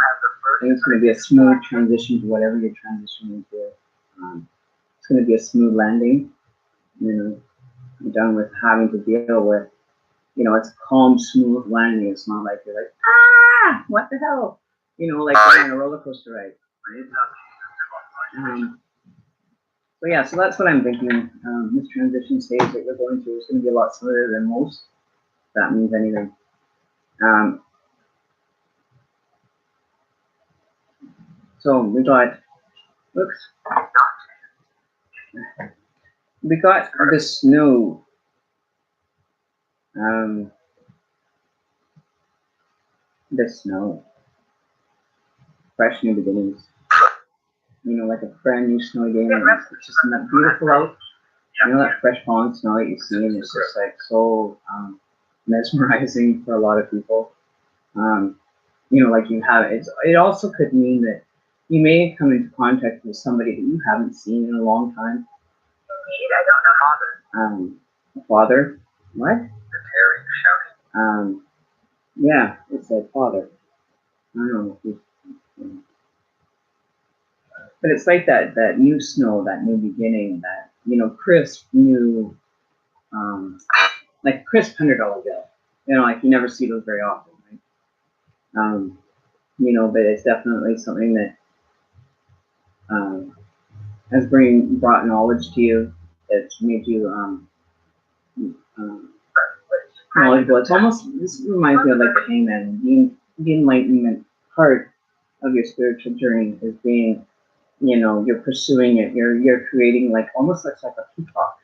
S1: And it's gonna be a smooth transition to whatever you're transitioning to. It's gonna be a smooth landing. You're done with having to deal with. It's a calm, smooth landing. It's not like you're like, what the hell? Like going on a roller coaster ride. Right? So yeah, so that's what I'm thinking. This transition stage that we're going through is going to be a lot smoother than most. If that means anything. So we got the snow. The snow. Fresh new beginnings. Like a brand new snowy day. It's just not beautiful out. That fresh fallen snow that you see, and it's just like so mesmerizing for a lot of people. Like you have it also could mean that you may come into contact with somebody that you haven't seen in a long time. A father? What? Yeah, it's a father. I don't know. But it's like that new snow, that new beginning, that crisp new, like crisp $100 bill. Like you never see those very often, right? But it's definitely something that has brought knowledge to you. It's made you knowledgeable. It's almost, this reminds me of like the hangman. The enlightenment part of your spiritual journey is being, you're pursuing it. You're creating like almost looks like a peacock,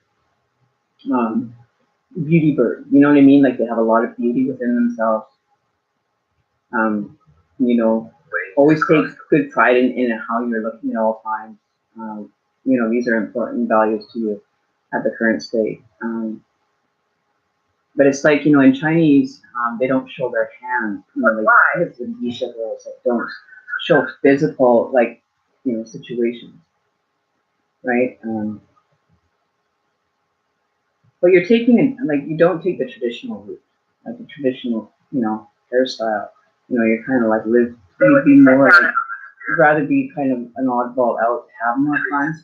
S1: beauty bird. You know what I mean? Like they have a lot of beauty within themselves. Always take good pride in how you're looking at all times. These are important values to you at the current state. But it's like, in Chinese, they don't show their hands. Like it's the geisha girls that don't show physical, like, situations, right? But you're taking it, like, you don't take the traditional route, like the traditional, hairstyle. You're kind of like you'd be more like, you'd rather be kind of an oddball out, have more fun.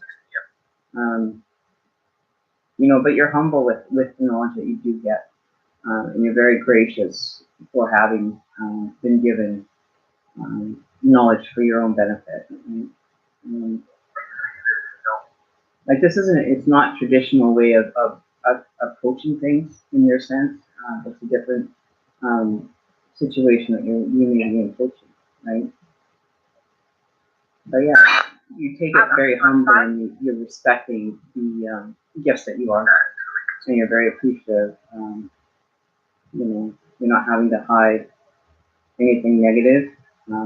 S1: But you're humble with the knowledge that you do get. And you're very gracious for having been given knowledge for your own benefit. Like this it's not traditional way of approaching things in your sense. It's a different situation that you may be approaching, right? But yeah, you take it very humble and you're respecting the gifts that you are, and you're very appreciative. You're not having to hide anything negative.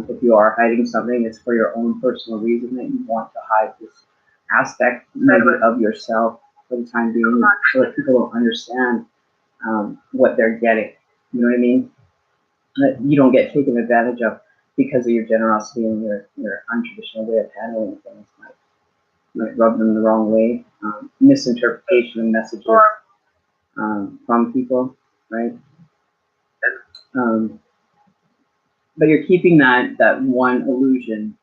S1: If you are hiding something, it's for your own personal reason that you want to hide this aspect maybe of yourself for the time being, so that people don't understand what they're getting. You know what I mean? That you don't get taken advantage of because of your generosity and your untraditional way of handling things. Might rub them the wrong way. Misinterpretation of messages from people, right? But you're keeping that one illusion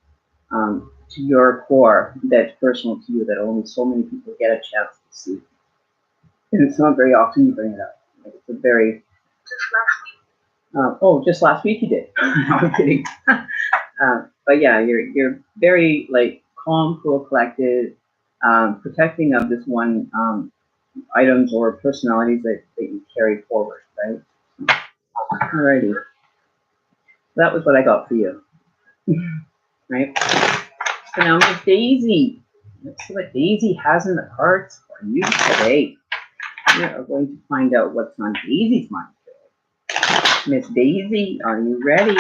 S1: to your core that's personal to you that only so many people get a chance to see. And it's not very often you bring it up. Like, it's a very just last week you did. No, I'm kidding. But yeah, you're very like calm, cool, collected, protecting of this one items or personalities that you carry forward, right? Alrighty, that was what I got for you, right? So now Miss Daisy, let's see what Daisy has in the cards for you today. We are going to find out what's on Daisy's mind today. Miss Daisy, are you ready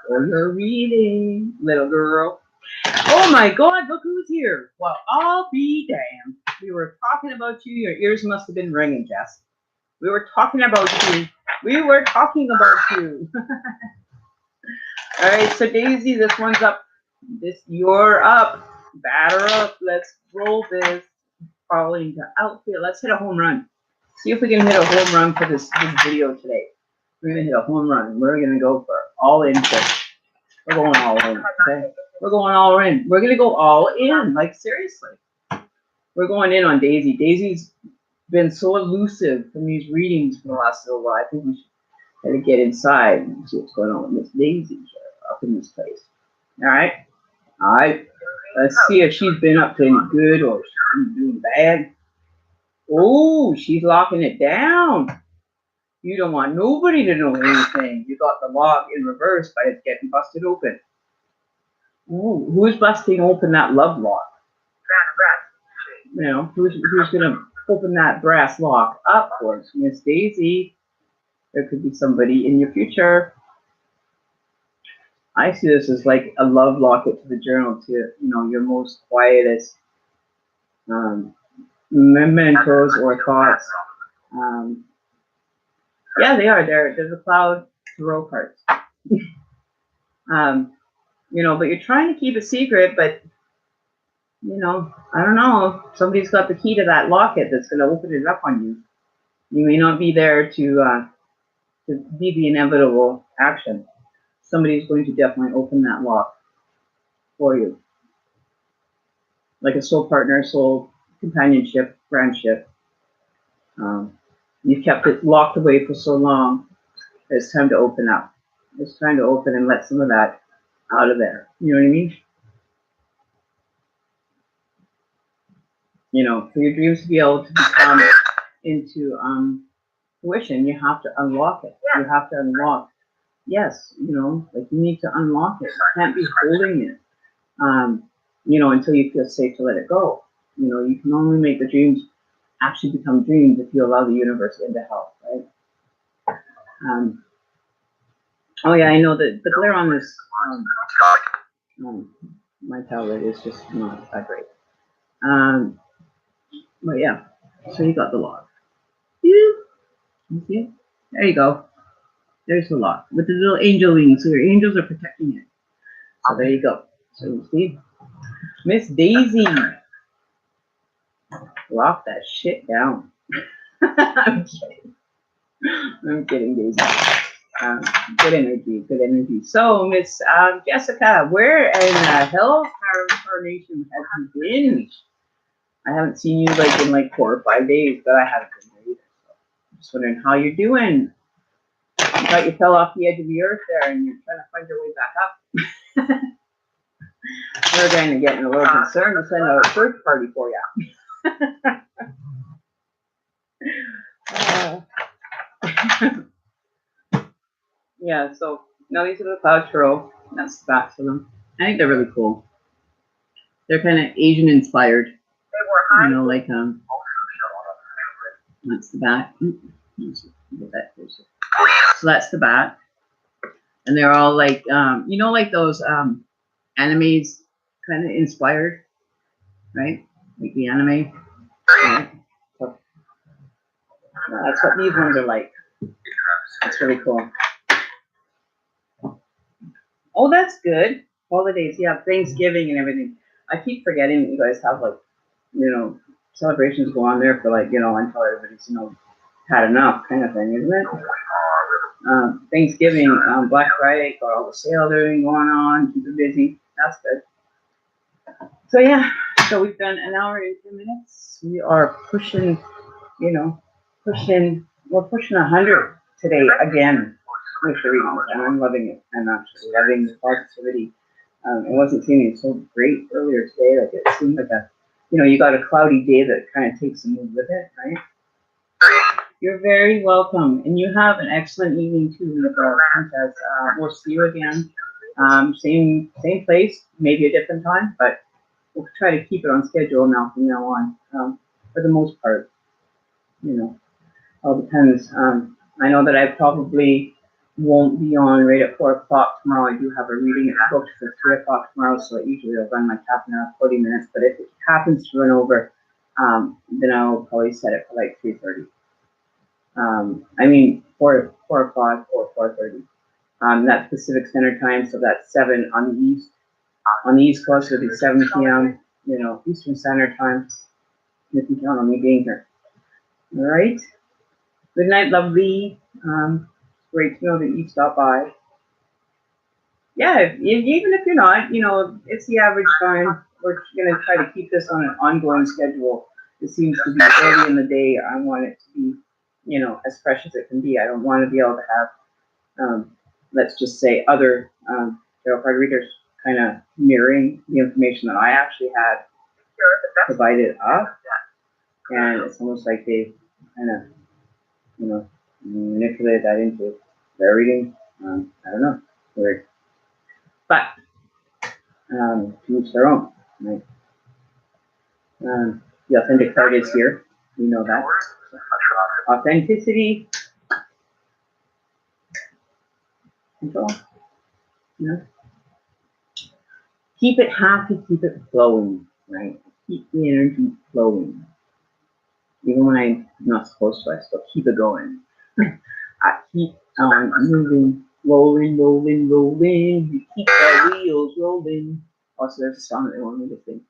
S1: for your reading, little girl? Oh my God, look who's here. Well, I'll be damned. We were talking about you. Your ears must have been ringing, Jess. We were talking about you. We were talking about you. All right, so Daisy, this one's up. You're up. Batter up. Let's roll this. Falling to outfield. Let's hit a home run. See if we can hit a home run for this video today. We're gonna hit a home run. We're gonna go for all in. We're going all in. Okay? We're going all in. We're gonna go all in. Like seriously. We're going in on Daisy. Daisy's been so elusive from these readings for the last little while. I think we should try to get inside and see what's going on with Miss Daisy here up in this place. All right. All right. Let's see if she's been up to any good or she's doing bad. Oh, she's locking it down. You don't want nobody to know anything. You got the lock in reverse, but it's getting busted open. Ooh, who's busting open that love lock? You know, who's gonna open that brass lock up for us? Miss Daisy. There could be somebody in your future. I see this as like a love locket to the journal, to your most quietest mementos or thoughts. Yeah, they are. There's a cloud tarot cards. But you're trying to keep it secret, but I don't know. Somebody's got the key to that locket that's going to open it up on you. You may not be there to be the inevitable action. Somebody's going to definitely open that lock for you. Like a soul partner, soul companionship, friendship. You've kept it locked away for so long. It's time to open up. It's time to open and let some of that out of there. You know what I mean? For your dreams to be able to become into fruition, you have to unlock it. You have to unlock. Yes, like you need to unlock it. You can't be holding it, until you feel safe to let it go. You can only make the dreams actually become dreams if you allow the universe in to help, right? Oh yeah, I know that the glare on this my tablet is just not that great. But yeah, so you got the lock. You see it? There you go. There's the lock with the little angel wings. So your angels are protecting it. So there you go. So you see, Miss Daisy, lock that shit down. I'm kidding. I'm kidding, Daisy. Good energy, good energy. So, Miss Jessica, where in the hell carnation have you been? I haven't seen you in 4 or 5 days, but I haven't been there either. So I'm just wondering how you're doing. You thought you fell off the edge of the earth there, and you're trying to find your way back up. We're kind of getting a little concerned to send out a search party for you. Yeah, so now these are the cloud tarot. That's the backs of them. I think they're really cool. They're kind of Asian inspired. That's the back. So that's the back. And they're all like those animes kind of inspired, right? Like the anime. Right? So, that's what these ones are like. That's really cool. Oh, that's good. Holidays, yeah, Thanksgiving and everything. I keep forgetting that you guys have celebrations go on there for until everybody's had enough kind of thing, isn't it? Thanksgiving, Black Friday, got all the sale doing going on, keep it busy. That's good. So yeah, so we've done an hour and 10 minutes. We are pushing, we're pushing 100 today again with the readings, and I'm loving it. I'm actually loving the positivity. It wasn't seeming so great earlier today. Like it seemed like you got a cloudy day that kind of takes a move with it, right? You're very welcome, and you have an excellent evening too, Princess. We'll see you again. Same place, maybe a different time, but we'll try to keep it on schedule now from now on. For the most part, all depends. I know that I probably won't be on right at 4 o'clock tomorrow. I do have a reading booked for 3 o'clock tomorrow, so usually I'll run like half an hour, 40 minutes. But if it happens to run over, then I'll probably set it for like 3:30. I mean 4 o'clock or 4:30. That's Pacific Standard Time, so that's 7 on the east. On the East Coast, it'll be 7 p.m. Eastern Standard Time. You can count on me being here. All right. Good night, lovely. Great to know that you stopped by. Yeah, even if you're not, it's the average time. We're going to try to keep this on an ongoing schedule. It seems to be early in the day. I want it to be, as fresh as it can be. I don't want to be able to have, let's just say, other tarot card readers kind of mirroring the information that I actually had provided up. And it's almost like they kind of, manipulate that into their reading. I don't know. Weird. But to each their own, right? The authentic card is here. You know that. Authenticity. Control. Keep it happy, keep it flowing, right? Keep the energy flowing. Even when I'm not supposed to, I still keep it going. I keep on moving, rolling. We keep the wheels rolling. Also, there's a song that they want me to sing.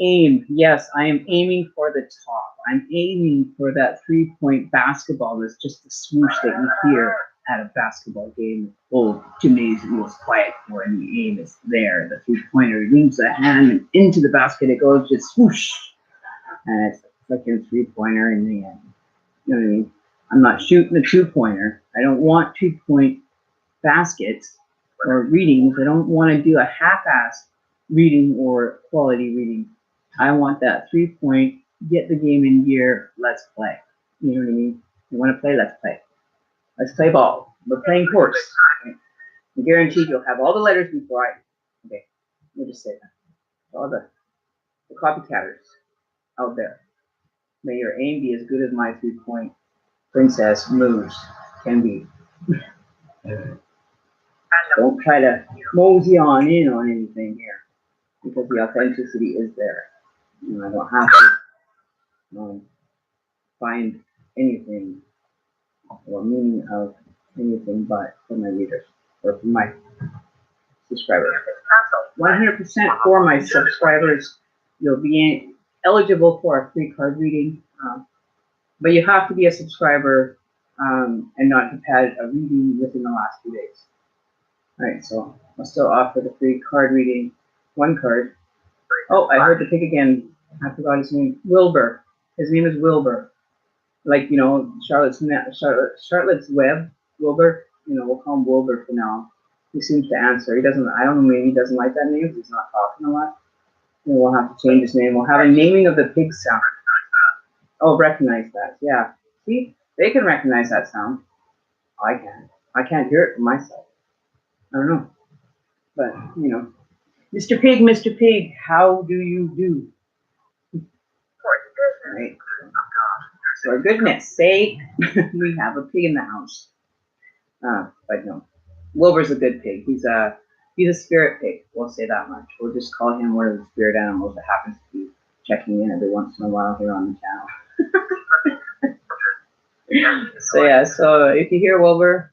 S1: Aim. Yes, I am aiming for the top. I'm aiming for that 3-point basketball that's just the swoosh that you hear at a basketball game. Old gymnasium was quiet for, and the aim is there. The 3-pointer leaves the hand and into the basket it goes, just swoosh. And it's like a 3-pointer in the end. You know what I mean? I'm not shooting the 2-pointer. I don't want 2-point baskets or readings. I don't want to do a half-ass reading or quality reading. I want that 3-point, get the game in gear, let's play. You know what I mean? You want to play, let's play. Let's play ball. We're playing course. Okay? I'm guaranteed you'll have all the letters before I. Okay, we'll just say that. All the copycatters out there. May your aim be as good as my 3-point princess moves can be. Don't try to mosey on in on anything here, because the authenticity is there. I don't have to find anything or meaning of anything but for my readers or for my subscribers. 100% for my subscribers, you'll be eligible for a free card reading, but you have to be a subscriber and not have had a reading within the last 2 days. All right, so I'll still offer the free card reading. 1 card. Oh, I heard the pig again. I forgot his name. Wilbur. His name is Wilbur. Like, Charlotte's Web. Wilbur. We'll call him Wilbur for now. He seems to answer. He doesn't. I don't know. Maybe he doesn't like that name. He's not talking a lot. We'll have to change his name. We'll have a naming of the pig sound. Oh, recognize that. Yeah. See, they can recognize that sound. I can't. I can't hear it for myself. I don't know. But, Mr. Pig, how do you do? Right. For goodness sake, we have a pig in the house. But no, Wilbur's a good pig. He's a spirit pig. We'll say that much. We'll just call him one of the spirit animals that happens to be checking in every once in a while here on the channel. So yeah, so if you hear Wilbur,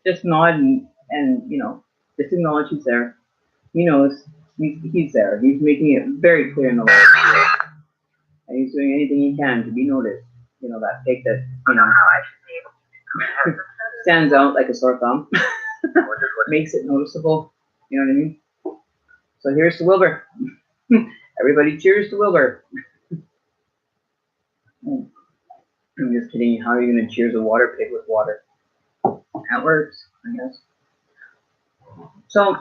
S1: just nod and just acknowledge he's there. He knows he's there. He's making it very clear in the light. And he's doing anything he can to be noticed. That pig that, stands out like a sore thumb. Makes it noticeable. You know what I mean? So here's to Wilbur. Everybody cheers to Wilbur. I'm just kidding. How are you going to cheers a water pig with water? That works, I guess. So,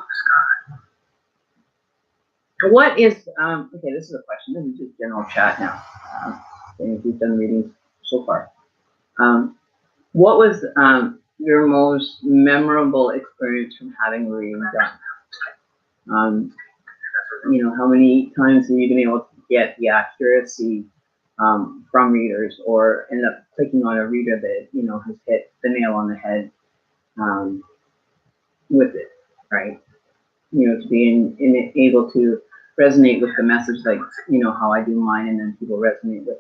S1: what is, okay, this is a question. This is just general chat now. If you've done readings so far. What was your most memorable experience from having a reading done? You know, how many times have you been able to get the accuracy from readers, or end up clicking on a reader that, you know, has hit the nail on the head with it, right? You know, to be able to resonate with the message, like, you know, how I do mine, and then people resonate with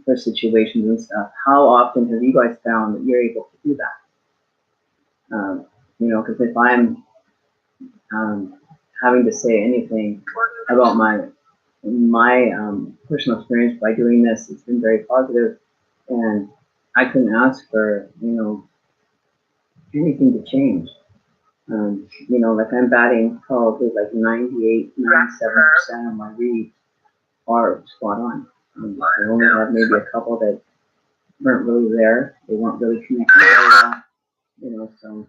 S1: for situations and stuff. How often have you guys found that you're able to do that? You know, because if I'm having to say anything about my personal experience by doing this, it's been very positive, and I couldn't ask for, you know, anything to change. You know, like I'm batting probably like 98, 97% of my reads are spot on. I only have maybe a couple that weren't really there. They weren't really connected very well, you know, so.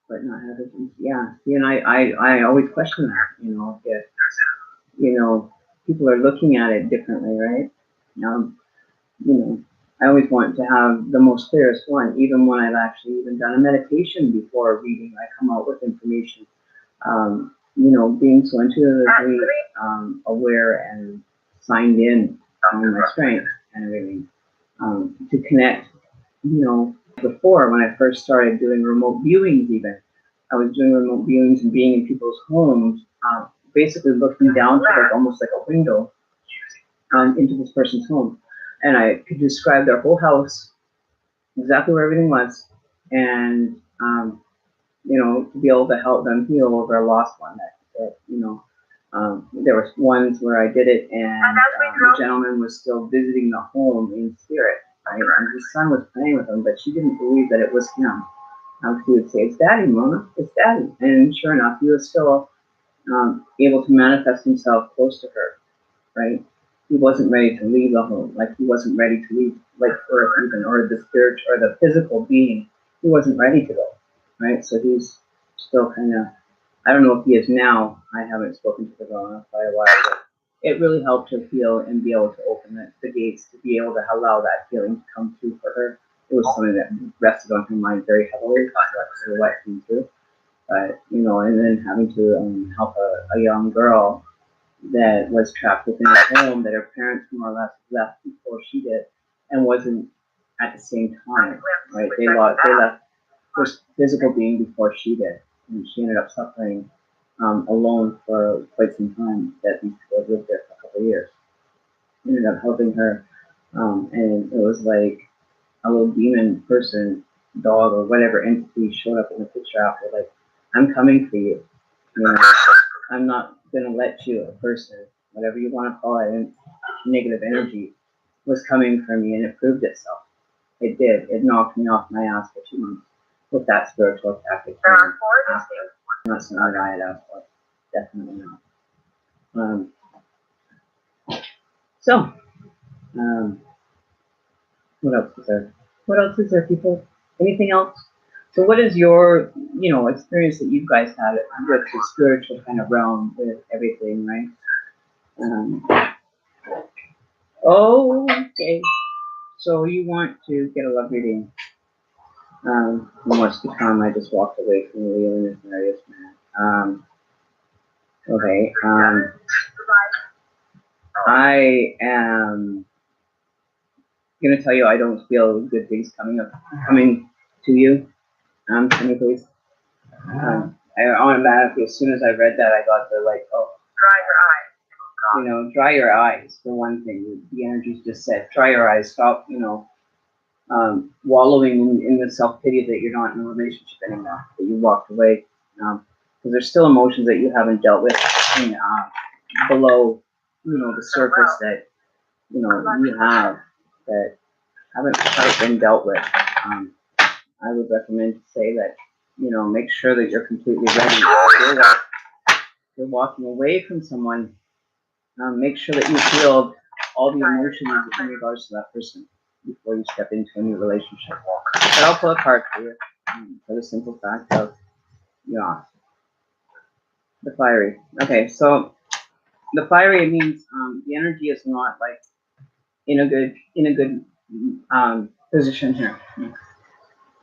S1: But not having, yeah. See, and I always question that, you know, if, you know, people are looking at it differently, right? You know, I always want to have the most clearest one, even when I've actually even done a meditation before reading, I come out with information. You know, being so intuitively aware and signed in on my strengths and everything, to connect, you know, before when I first started doing remote viewings even, I was doing remote viewings and being in people's homes, basically looking down to like almost like a window into this person's home. And I could describe their whole house, exactly where everything was, and you know, to be able to help them heal over a lost one that you know, there was ones where I did it and the gentleman was still visiting the home in spirit, right? And his son was playing with him, but she didn't believe that it was him. He would say, "It's Daddy, Mona, it's Daddy." And sure enough, he was still able to manifest himself close to her, right? He wasn't ready to leave the home, like he wasn't ready to leave, like Earth even, or the spirit, or the physical being. He wasn't ready to go, right? So he's still kind of, I don't know if he is now. I haven't spoken to the girl in quite a while, but it really helped her feel and be able to open the gates to be able to allow that feeling to come through for her. It was something that rested on her mind very heavily. That's really what came through. But, you know, and then having to help a young girl that was trapped within a home that her parents more or less left before she did, and wasn't at the same time, right? They left her physical being before she did, and she ended up suffering alone for quite some time. That these people lived there for a couple of years. Ended up helping her, and it was like a little demon person, dog or whatever entity showed up in the picture after, like, "I'm coming for you. You know, I'm not gonna let you, a person, whatever you want to call it, and negative energy was coming for me," and it proved itself. It did. It knocked me off my ass for 2 months with that spiritual attack. It came after. Not something I had asked for. Definitely not. So, what else is there? What else is there, people? Anything else? So what is your, you know, experience that you guys had with the spiritual kind of realm with everything, right? Okay. So you want to get a love reading. In what's to come, I just walked away from the wheel in this various man. Okay. I am gonna tell you I don't feel good things coming to you. Can you please? I automatically, as soon as I read that, I got the like, oh, you know, dry your eyes for one thing. The energies just said, dry your eyes, stop, you know, wallowing in the self-pity that you're not in a relationship anymore, that you walked away. Because there's still emotions that you haven't dealt with in, below, you know, the surface that, you know, you have that haven't quite been dealt with. I would recommend to say that make sure that you're completely ready. If you're walking away from someone, make sure that you feel all the emotions in regards to that person before you step into a new relationship. But I'll pull a card for you for the simple fact of, the fiery. Okay, so the fiery means the energy is not like in a good position here.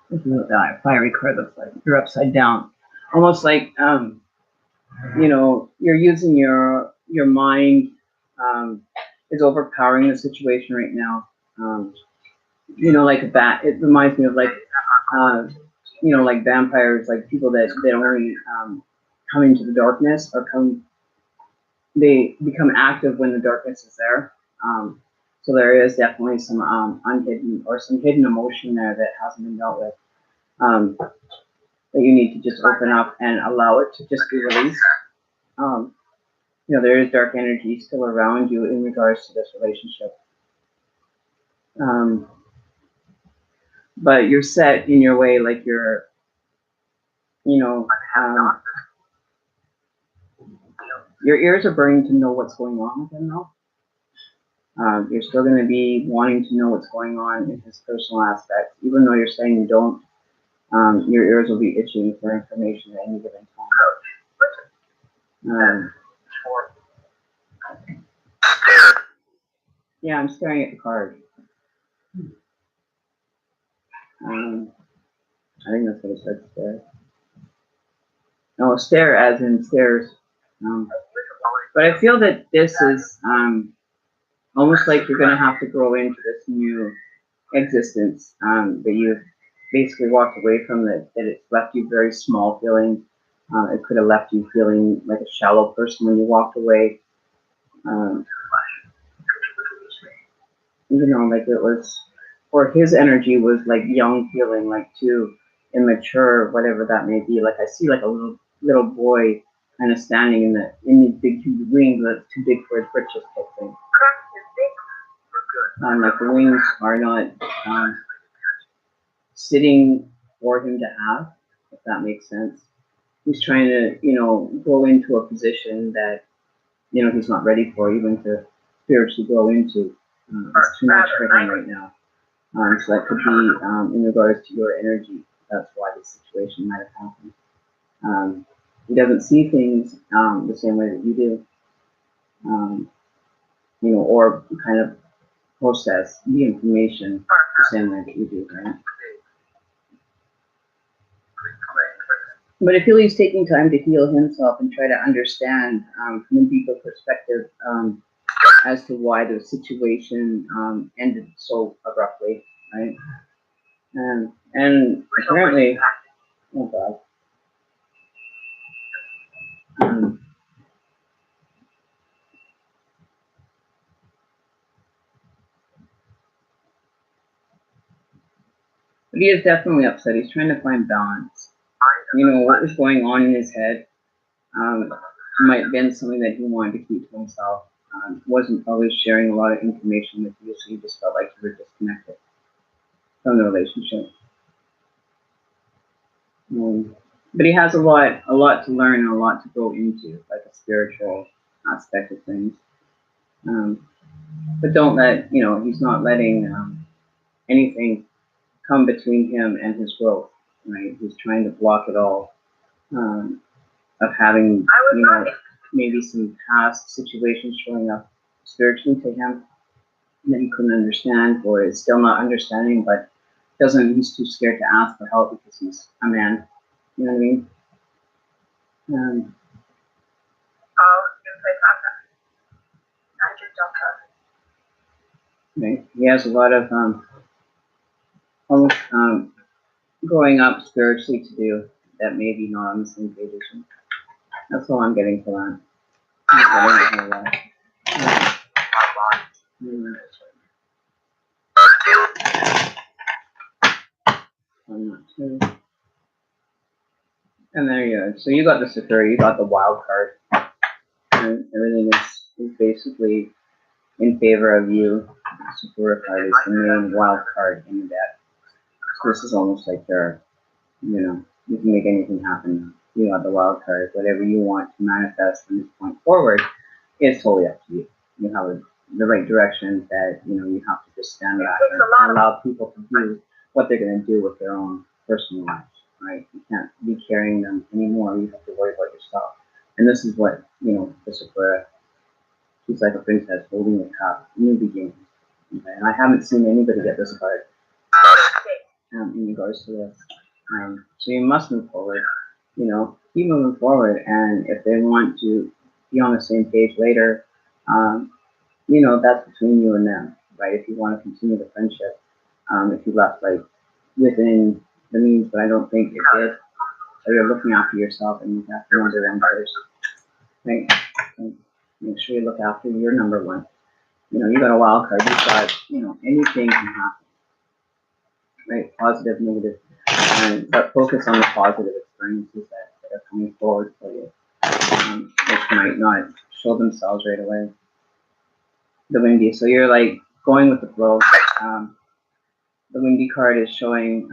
S1: That fiery card looks like you're upside down, almost like you're using your mind is overpowering the situation right now. Like a bat. It reminds me of like like vampires, like people that only come into the darkness or they become active when the darkness is there. So there is definitely some unhidden or some hidden emotion there that hasn't been dealt with. That you need to just open up and allow it to just be released. There is dark energy still around you in regards to this relationship. But you're set in your way, like you're, your ears are burning to know what's going on with him though. You're still going to be wanting to know what's going on in his personal aspects, even though you're saying you don't. Your ears will be itching for information at any given time. Yeah, I'm staring at the card. I think that's what it said, stare. No, stare as in stairs. But I feel that this is almost like you're going to have to grow into this new existence that you've basically walked away from, that it's left you very small feeling. It could have left you feeling like a shallow person when you walked away. Like it was, or his energy was like young feeling, like too immature, whatever that may be. Like I see like a little boy kind of standing in these big huge wings that's too big for his britches type thing. Like the wings are not sitting for him to have, if that makes sense. He's trying to, go into a position that, he's not ready for, even to spiritually go into. It's too much for him right now. So that could be in regards to your energy. That's why this situation might have happened. He doesn't see things the same way that you do, or kind of process the information the same way that you do, right? But I feel he's taking time to heal himself and try to understand from a deeper perspective as to why the situation ended so abruptly, right? And apparently, oh God. But he is definitely upset. He's trying to find balance. What was going on in his head might have been something that he wanted to keep to himself. Wasn't probably sharing a lot of information with you, so you just felt like you were disconnected from the relationship. But he has a lot to learn and a lot to go into, like a spiritual aspect of things. But don't let, he's not letting anything come between him and his growth, right? He's trying to block it all, of having, maybe some past situations showing up spiritually to him that he couldn't understand, or is still not understanding, but he's too scared to ask for help because he's a man. You know what I mean? Right. He has a lot of almost growing up spiritually to do that maybe not on the same page as him. That's all I'm getting for that. I'm not too. And there you go. So you got the security, you got the wild card, and everything is basically in favor of you. Super card is the main wild card in the deck. So this is almost like their, You can make anything happen. You have the wild card. Whatever you want to manifest from this point forward is totally up to you. You have the right direction that you have to just stand back and allow people to do what they're going to do with their own personal lives. Right? You can't be carrying them anymore. You have to worry about yourself. And this is what this is where she's like a princess holding a cup, new beginnings. Okay? And I haven't seen anybody get this card in regards to this. So you must move forward. Keep moving forward. And if they want to be on the same page later, that's between you and them, right? If you want to continue the friendship, if you left like within the means, but I don't think it did. So you're looking after yourself and you have to number one first, right? And make sure you look after your number one. You got a wild card. You've got, anything can happen, right? Positive, negative, but focus on the positive experiences that are coming forward for you, which might not show themselves right away. The windy, so you're like going with the flow. The windy card is showing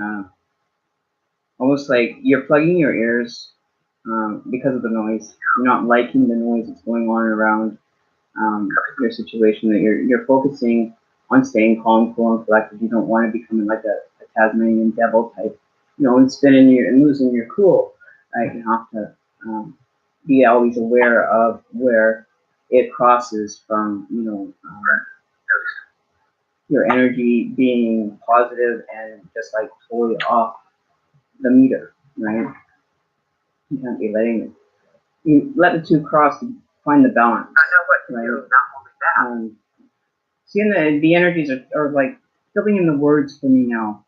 S1: almost like you're plugging your ears because of the noise. You're not liking the noise that's going on around your situation. That you're focusing on staying calm, cool, and collected. You don't want to become like a Tasmanian devil type, and spinning and losing your cool. Right? You have to be always aware of where it crosses from, your energy being positive and just like totally off the meter, right? You can't be letting it. You let the two cross and find the balance. Right? Seeing the energies are like filling in the words for me now,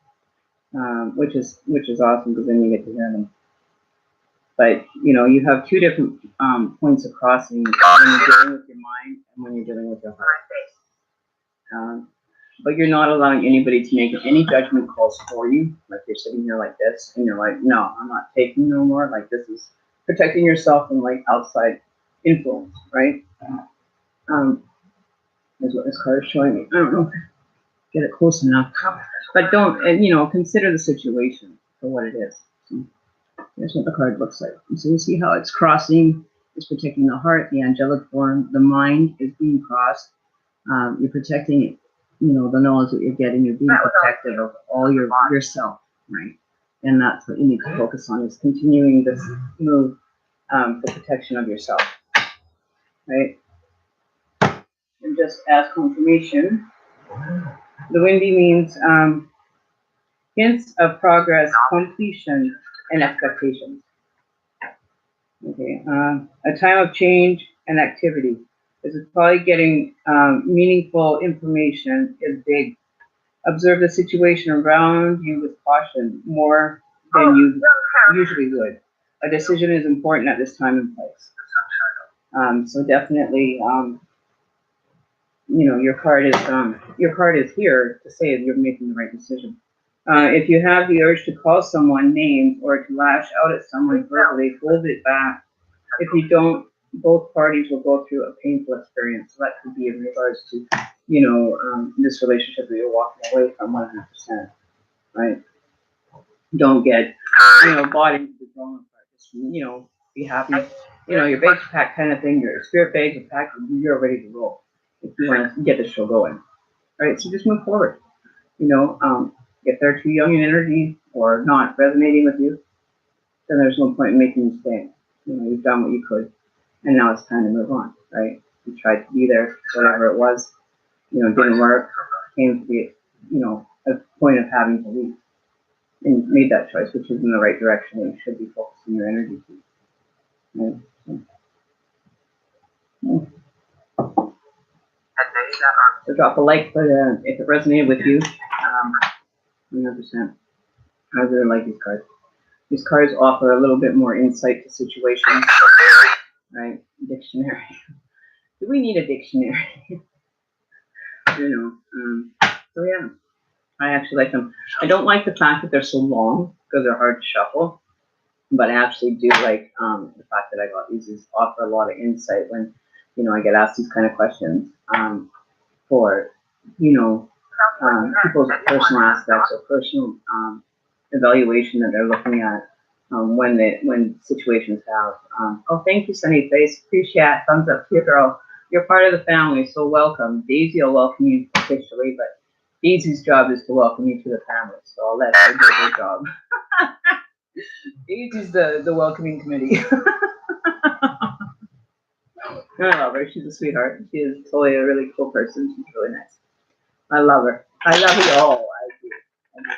S1: which is awesome because then you get to hear them. But you have two different points of crossing when you're dealing with your mind and when you're dealing with your heart. But you're not allowing anybody to make any judgment calls for you. Like you're sitting here like this, and you're like, no, I'm not taking no more. Like this is protecting yourself from like outside influence, right? Is what this card is showing me. I don't know. Get it close enough, but don't. And consider the situation for what it is. So here's what the card looks like. So you see how it's crossing. It's protecting the heart, the angelic form. The mind is being crossed. You're protecting it. The knowledge that you're getting, you're being protective of all yourself, right? And that's what you need to focus on is continuing this move for protection of yourself, right? And just as confirmation, the windy means hints of progress, completion, and expectations. Okay, a time of change and activity. This is probably getting meaningful information is big. Observe the situation around you with caution more than you usually would. A decision is important at this time and place. So definitely, your card is here to say that you're making the right decision. If you have the urge to call someone names or to lash out at someone verbally, hold it back. If you don't, both parties will go through a painful experience. So that could be in regards to, this relationship that you're walking away from 100%, right? Don't get, bought into the drama part. Just, be happy. Your bags are packed kind of thing. Your spirit bags are packed. You're ready to roll if you want to get the show going, right? So just move forward. If they're too young in energy or not resonating with you, then there's no point in making you stay. You've done what you could, and now it's time to move on, right? You tried to be there, whatever it was, didn't work, came to be, a point of having to leave, and you made that choice, which is in the right direction, and you should be focusing your energy to. Right? So drop a like, but if it resonated with you, 100%. I really like these cards. These cards offer a little bit more insight to situations, right? Dictionary. Do we need a dictionary? So yeah, I actually like them. I don't like the fact that they're so long because they're hard to shuffle, but I actually do like the fact that I got these offer a lot of insight when, I get asked these kind of questions for, people's personal aspects or personal evaluation that they're looking at. when situations have. Oh, thank you, Sunny Face. Appreciate it. Thumbs up to you, girl. You're part of the family, so welcome. Daisy will welcome you officially, but Daisy's job is to welcome you to the family, so I'll let her do her job. Daisy's the welcoming committee. I love her. She's a sweetheart. She is totally a really cool person. She's really nice. I love her. I love you all. I do. I do.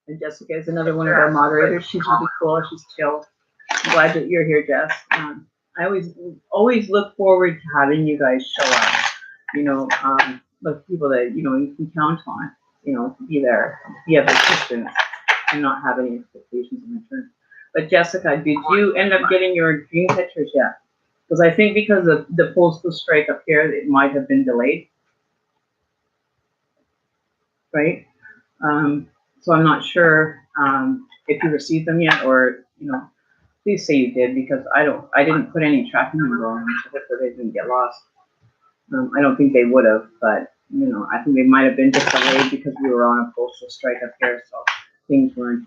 S1: And Jessica is another one of our moderators. She's really cool. She's chill. I'm glad that you're here, Jess. I always look forward to having you guys show up. You know, with people that you can count on. To be there, to be of assistance, and not have any expectations in return. But Jessica, did you end up getting your dream pictures yet? Because I think because of the postal strike up here, it might have been delayed, right? So I'm not sure if you received them yet, or please say you did, because I didn't put any tracking number on them, so hopefully they didn't get lost. I don't think they would have, but I think they might have been just delayed because we were on a postal strike up here, so things weren't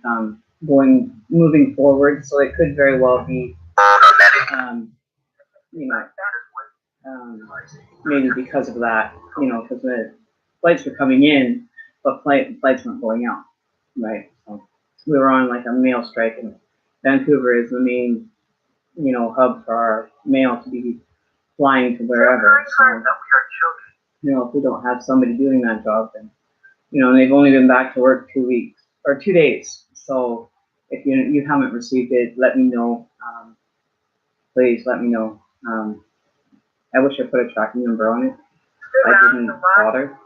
S1: moving forward. So it could very well be, you know, maybe because of that, because the flights were coming in, but flights weren't going out, right? So we were on like a mail strike, and Vancouver is the main, hub for our mail to be flying to wherever. So, if we don't have somebody doing that job, then, and they've only been back to work 2 weeks or 2 days. So if you haven't received it, let me know. Please let me know. I wish I put a tracking number on it. I didn't bother.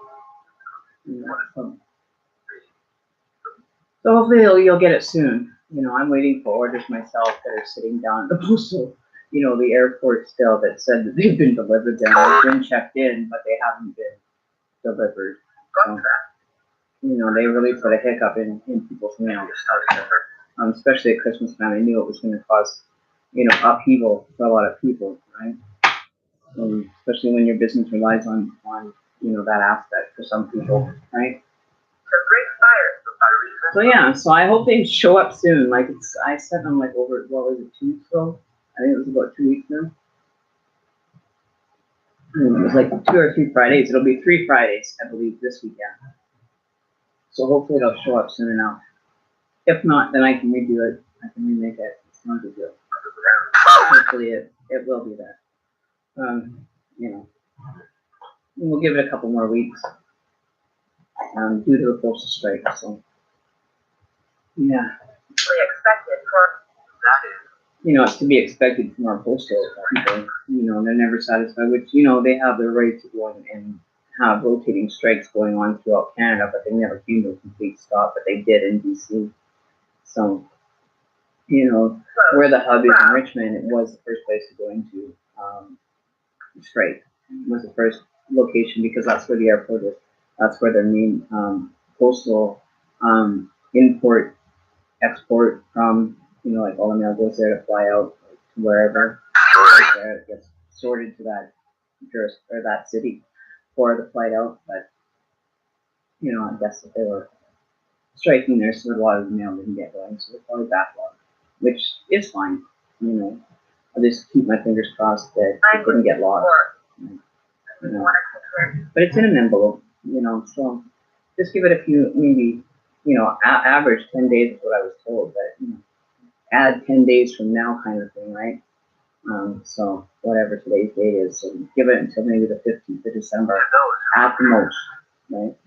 S1: So hopefully you'll get it soon. I'm waiting for orders myself that are sitting down at the postal, the airport still, that said that they've been delivered there. They've been checked in, but they haven't been delivered. So, they really put a hiccup in people's mail, especially at Christmas time. I knew it was going to cause, upheaval for a lot of people, right? Especially when your business relies on that aspect for some people, right? So yeah, so I hope they show up soon. Like I sent them like over, what was it, 2 weeks ago? I think it was about 2 weeks now. It was like 2 or 3 Fridays. It'll be 3 Fridays, I believe, this weekend. So hopefully it'll show up soon enough. If not, then I can redo it. I can remake it. It's not a big deal. Hopefully it will be there. We'll give it a couple more weeks due to the postal strike. So yeah. It's to be expected from our postal people. They're never satisfied, which, they have the right to go and have rotating strikes going on throughout Canada, but they never came to a complete stop, but they did in BC. So, where the hub is in Richmond, it was the first place to go into strike. It was the first location because that's where the airport is. That's where their main postal import, export from, like all the mail goes there to fly out to wherever. It gets sorted to that or that city for the flight out. But, I guess if they were striking there, so a lot of the mail didn't get going, so they're probably backlogged, which is fine. I'll just keep my fingers crossed that it didn't get lost. But it's in an envelope, so just give it a few, maybe, average 10 days is what I was told, but, add 10 days from now kind of thing, right? So whatever today's date is, so give it until maybe the 15th of December at the most, right?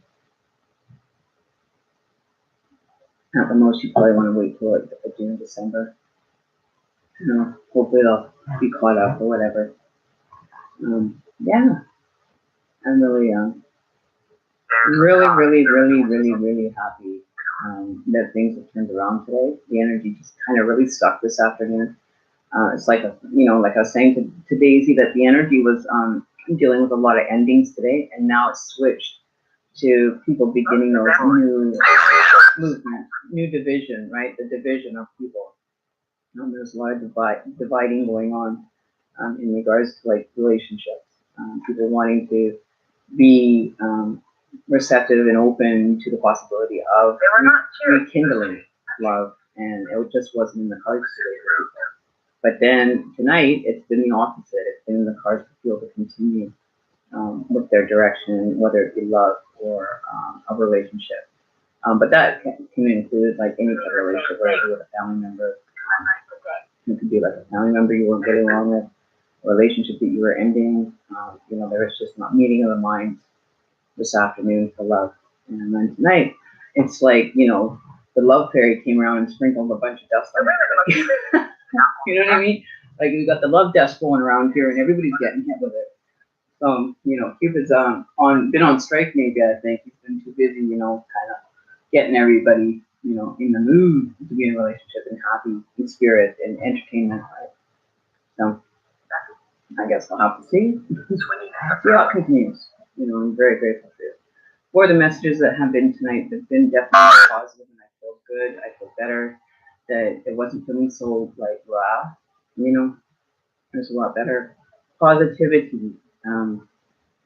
S1: At the most, you probably want to wait till like the 15th of December. Hopefully they'll be caught up or whatever. Yeah, I'm really, really happy that things have turned around today. The energy just kind of really stuck this afternoon. It's like like I was saying to Daisy, that the energy was dealing with a lot of endings today, and now it's switched to people beginning those new movements, new division, right? The division of people. There's a lot of dividing going on in regards to like relationships. People wanting to be receptive and open to the possibility of rekindling love and it just wasn't in the cards today for people. But then tonight, it's been the opposite. It's been in the cards for people to continue with their direction, whether it be love or a relationship. But that can include like any type of relationship, whether it be with a family member. It could be like a family member you weren't getting along with, a relationship that you were ending. There was just not meeting of the minds this afternoon for love. And then tonight, it's like, the love fairy came around and sprinkled a bunch of dust on it. You know what I mean? Like we got the love dust going around here and everybody's getting hit with it. Cupid's been on strike maybe, I think. He's been too busy, kind of getting everybody, in the mood to be in a relationship and happy in spirit and entertainment. Right? So I guess we'll have to see. See how it continues. I'm very grateful for the messages that have been tonight. They've been definitely positive, and I feel good. I feel better. That it wasn't feeling so like blah. There's a lot better positivity. So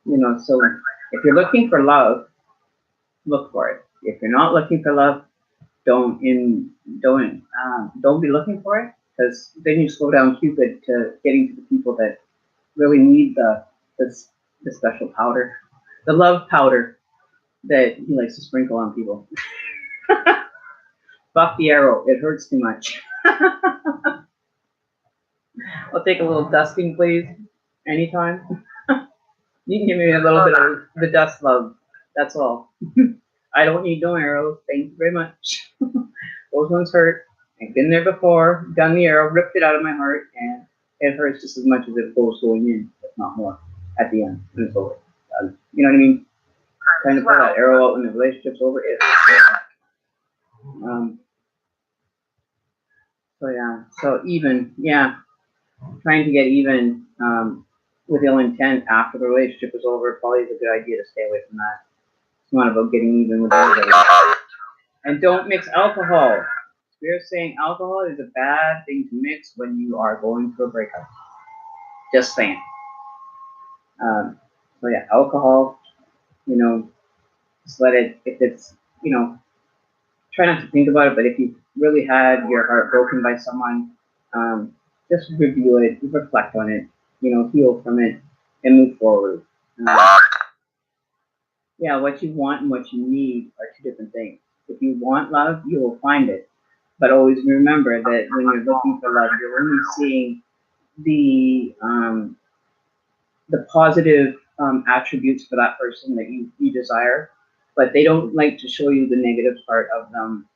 S1: if you're looking for love, look for it. If you're not looking for love, don't be looking for it, because then you slow down Cupid to getting to the people that really need the special powder, the love powder that he likes to sprinkle on people. Buff the arrow, it hurts too much. I'll take a little dusting, please, anytime. You can give me a little bit of the dust love, that's all. I don't need no arrows, thank you very much. Those ones hurt. I've been there before, done the arrow, ripped it out of my heart, and it hurts just as much as it goes going in, if not more, at the end, when it's over. You know what I mean? Trying to pull that arrow out when the relationship's over, it hurts. So even, trying to get even with ill intent after the relationship is over probably is a good idea to stay away from that. It's not about getting even with anybody. And don't mix alcohol. Spirit's saying alcohol is a bad thing to mix when you are going through a breakup. Just saying. Alcohol, just let it, if it's, try not to think about it, but if you really had your heart broken by someone, just review it, reflect on it, heal from it, and move forward. What you want and what you need are two different things. If you want love, you will find it. But always remember that when you're looking for love, you're only seeing the positive attributes for that person that you desire, but they don't like to show you the negative part of them.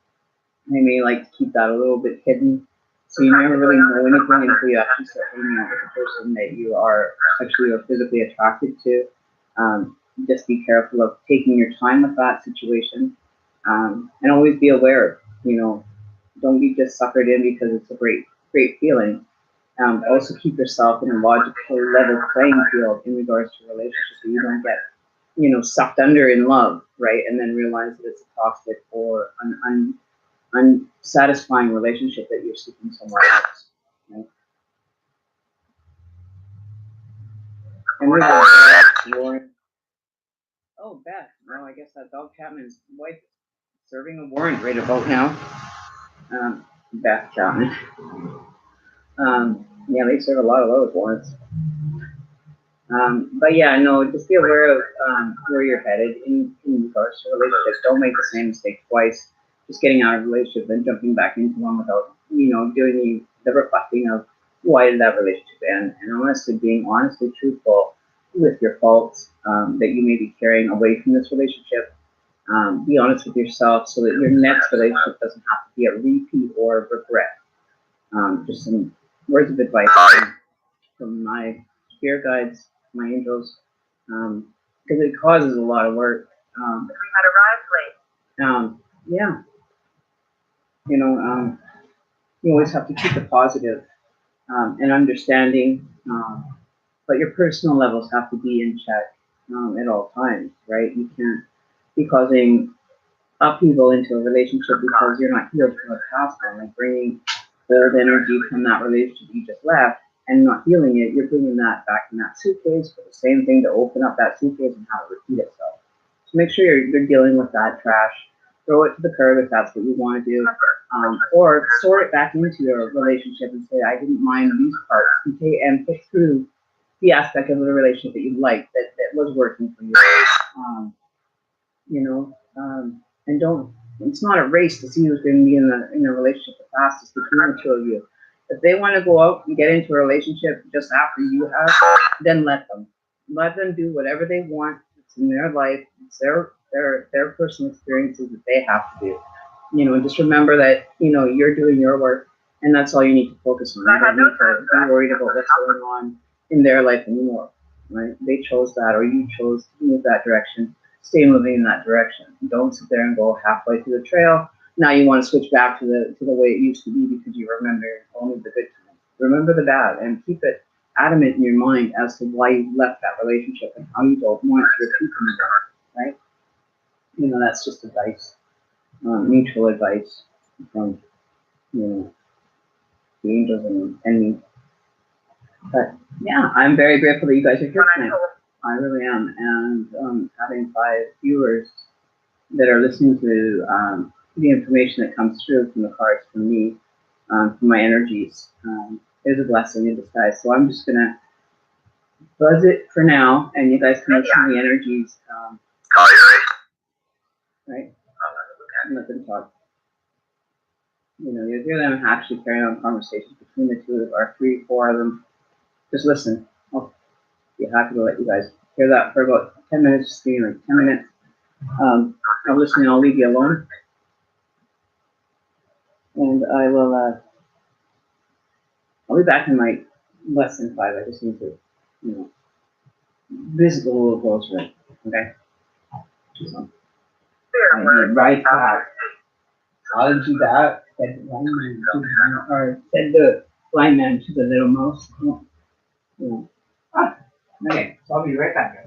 S1: They may like to keep that a little bit hidden, so you never really know anything until you actually start hanging out with the person that you are sexually or physically attracted to. Just be careful of taking your time with that situation, and always be aware. Don't be just suckered in because it's a great feeling. Also keep yourself in a logical level playing field in regards to relationships, so you don't get, sucked under in love, right? And then realize that it's a toxic or an unsatisfying relationship that you're seeking somewhere else. Right? And Warren. Oh, Beth. Well, I guess that dog Chapman's wife is serving a warrant right about now. Beth Chapman. They serve a lot of those warrants. Just be aware of where you're headed in regards to relationships. Don't make the same mistake twice. Just getting out of a relationship and jumping back into one without, doing the reflecting of why did that relationship end, and being honestly truthful with your faults that you may be carrying away from this relationship. Be honest with yourself so that your next relationship doesn't have to be a repeat or regret. Just some words of advice from my spirit guides, my angels, because it causes a lot of work. We had arrived late. You always have to keep the positive and understanding, but your personal levels have to be in check at all times, right? You can't be causing upheaval into a relationship because you're not healed from the past one, like bringing old energy from that relationship you just left and not healing it. You're bringing that back in that suitcase for the same thing to open up that suitcase and have it repeat itself. So make sure you're dealing with that trash throw it to the curb if that's what you want to do, or sort it back into your relationship and say, I didn't mind these parts, and pick through the aspect of the relationship that you liked, that was working for you. You know, and don't, it's not a race to see who's going to be in a relationship the fastest between the two of you. If they want to go out and get into a relationship just after you have, then let them. Let them do whatever they want. It's in their life. It's their personal experiences that they have to do. You know, just remember that, you know, you're doing your work, and that's all you need to focus on. You don't need to be worried about what's going on in their life anymore, right? They chose that, or you chose to move that direction. Stay moving in that direction. Don't sit there and go halfway through the trail. Now you want to switch back to the way it used to be because you remember only the good times. Remember the bad, and keep it adamant in your mind as to why you left that relationship and how you don't want to repeat them again, right? You know, that's just advice, mutual advice from, you know, the angels and me. But yeah, I'm very grateful that you guys are here tonight. I really am. And having 5 viewers that are listening to the information that comes through from the cards from me, from my energies, is a blessing in disguise. So I'm just going to buzz it for now, and you guys can listen to the energies, right? And let them talk. You know, you'll hear them actually carrying on conversations between the two, or 3, 4 of them. Just listen. I'll be happy to let you guys hear that for about 10 minutes, just give me like 10 minutes. I'm listening, I'll leave you alone. And I will, I'll be back in like less than 5. I just need to, you know, visit the little girl's room. Okay? So, I need right back. I'll do that. Said the blind man to the little mouse. Yeah. Ah, okay, so I'll be right back, guys.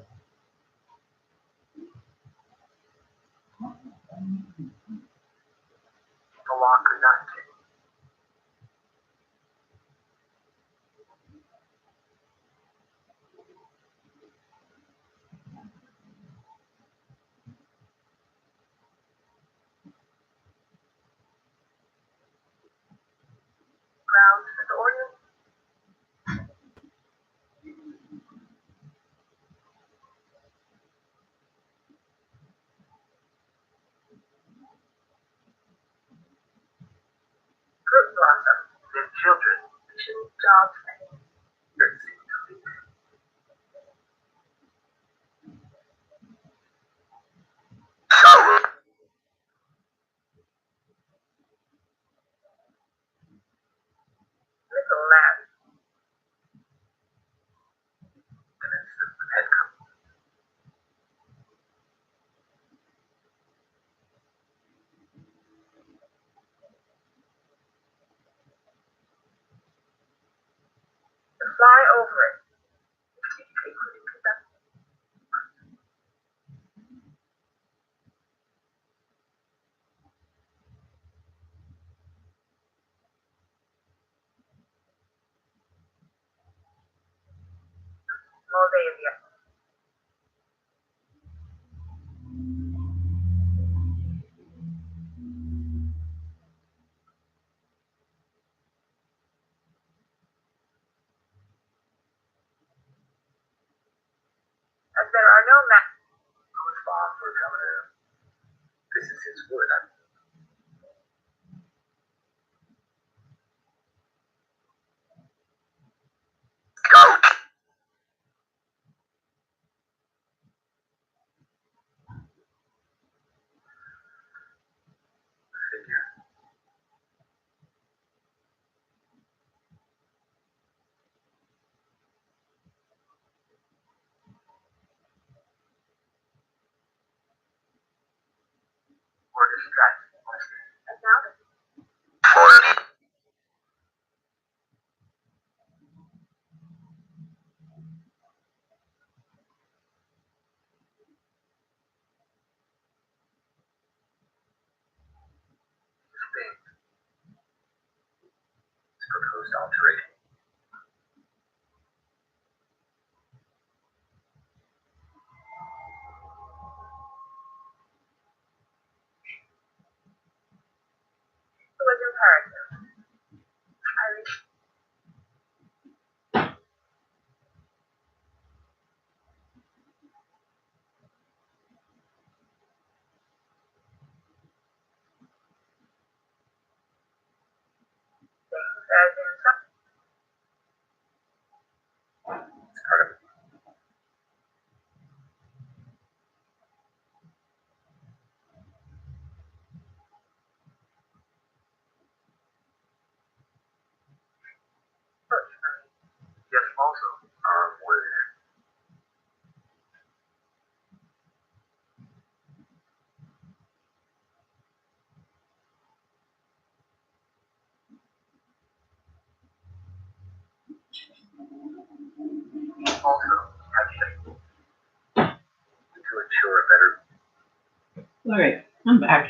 S1: All right, I'm back.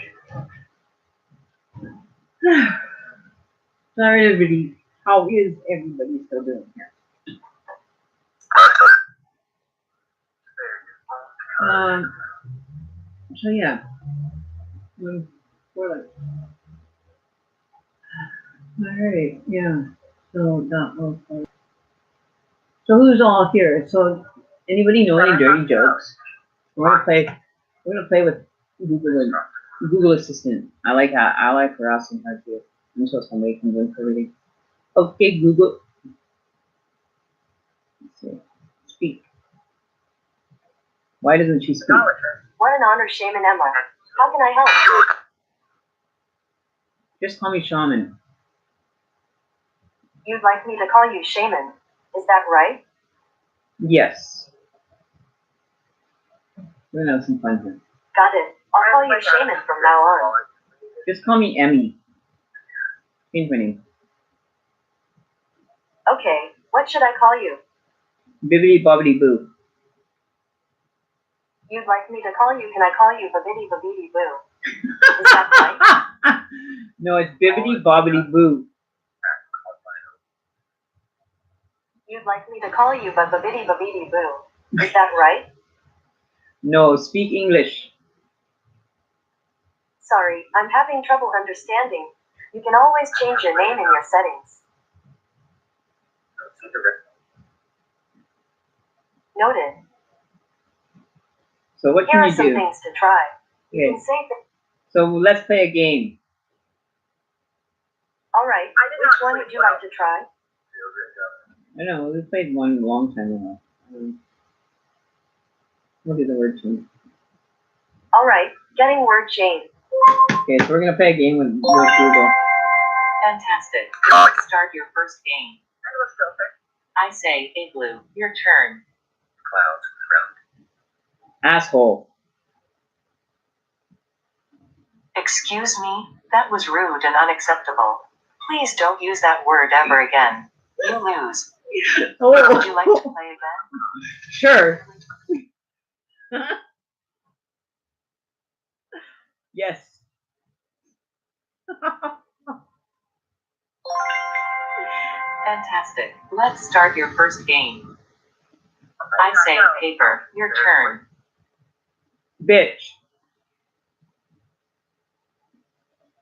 S1: Sorry, everybody. How is everybody still doing here? So yeah, we're like, all right, yeah. So that was. So who's all here? So anybody know any dirty jokes? We're gonna play. We're gonna play with Google Assistant. I like harassing her too until somebody comes in for everything. Okay, Google. Let's see. Speak. Why doesn't she speak?
S4: What an honor, Shaman Emma. How can I help?
S1: Just call me shaman.
S4: You'd like me to call you Shaman. Is that right?
S1: Yes. We're gonna have some fun here.
S4: Got it. I'll call you Shaman from now on.
S1: Just call me Emmy. Change my name.
S4: Okay, what should I call you?
S1: Bibbidi bobbidi boo.
S4: You'd like me to call you, can I call you Babidi Babidi Boo? Is that right?
S1: No, it's bibbidi bobbidi boo.
S4: You'd like me to call you Babidi Babidi Boo. Is that right?
S1: No, speak English.
S4: Sorry, I'm having trouble understanding. You can always change your name in your settings. Noted.
S1: So what
S4: Here
S1: can
S4: are
S1: you
S4: some
S1: do?
S4: things to try. You
S1: Okay.
S4: can say that.
S1: So let's play a game.
S4: Alright, which one would you like to try?
S1: I know, we played one a long time ago. What is the word change?
S4: Alright, getting word chain.
S1: Okay, so we're gonna play a game with Google.
S5: Fantastic. Let's start your first game. I say, Igloo, your turn.
S1: Asshole.
S5: Excuse me, that was rude and unacceptable. Please don't use that word ever again. You lose. Would you like to play again?
S1: Sure. Yes.
S5: Fantastic. Let's start your first game. I say, Paper, your turn.
S1: Bitch.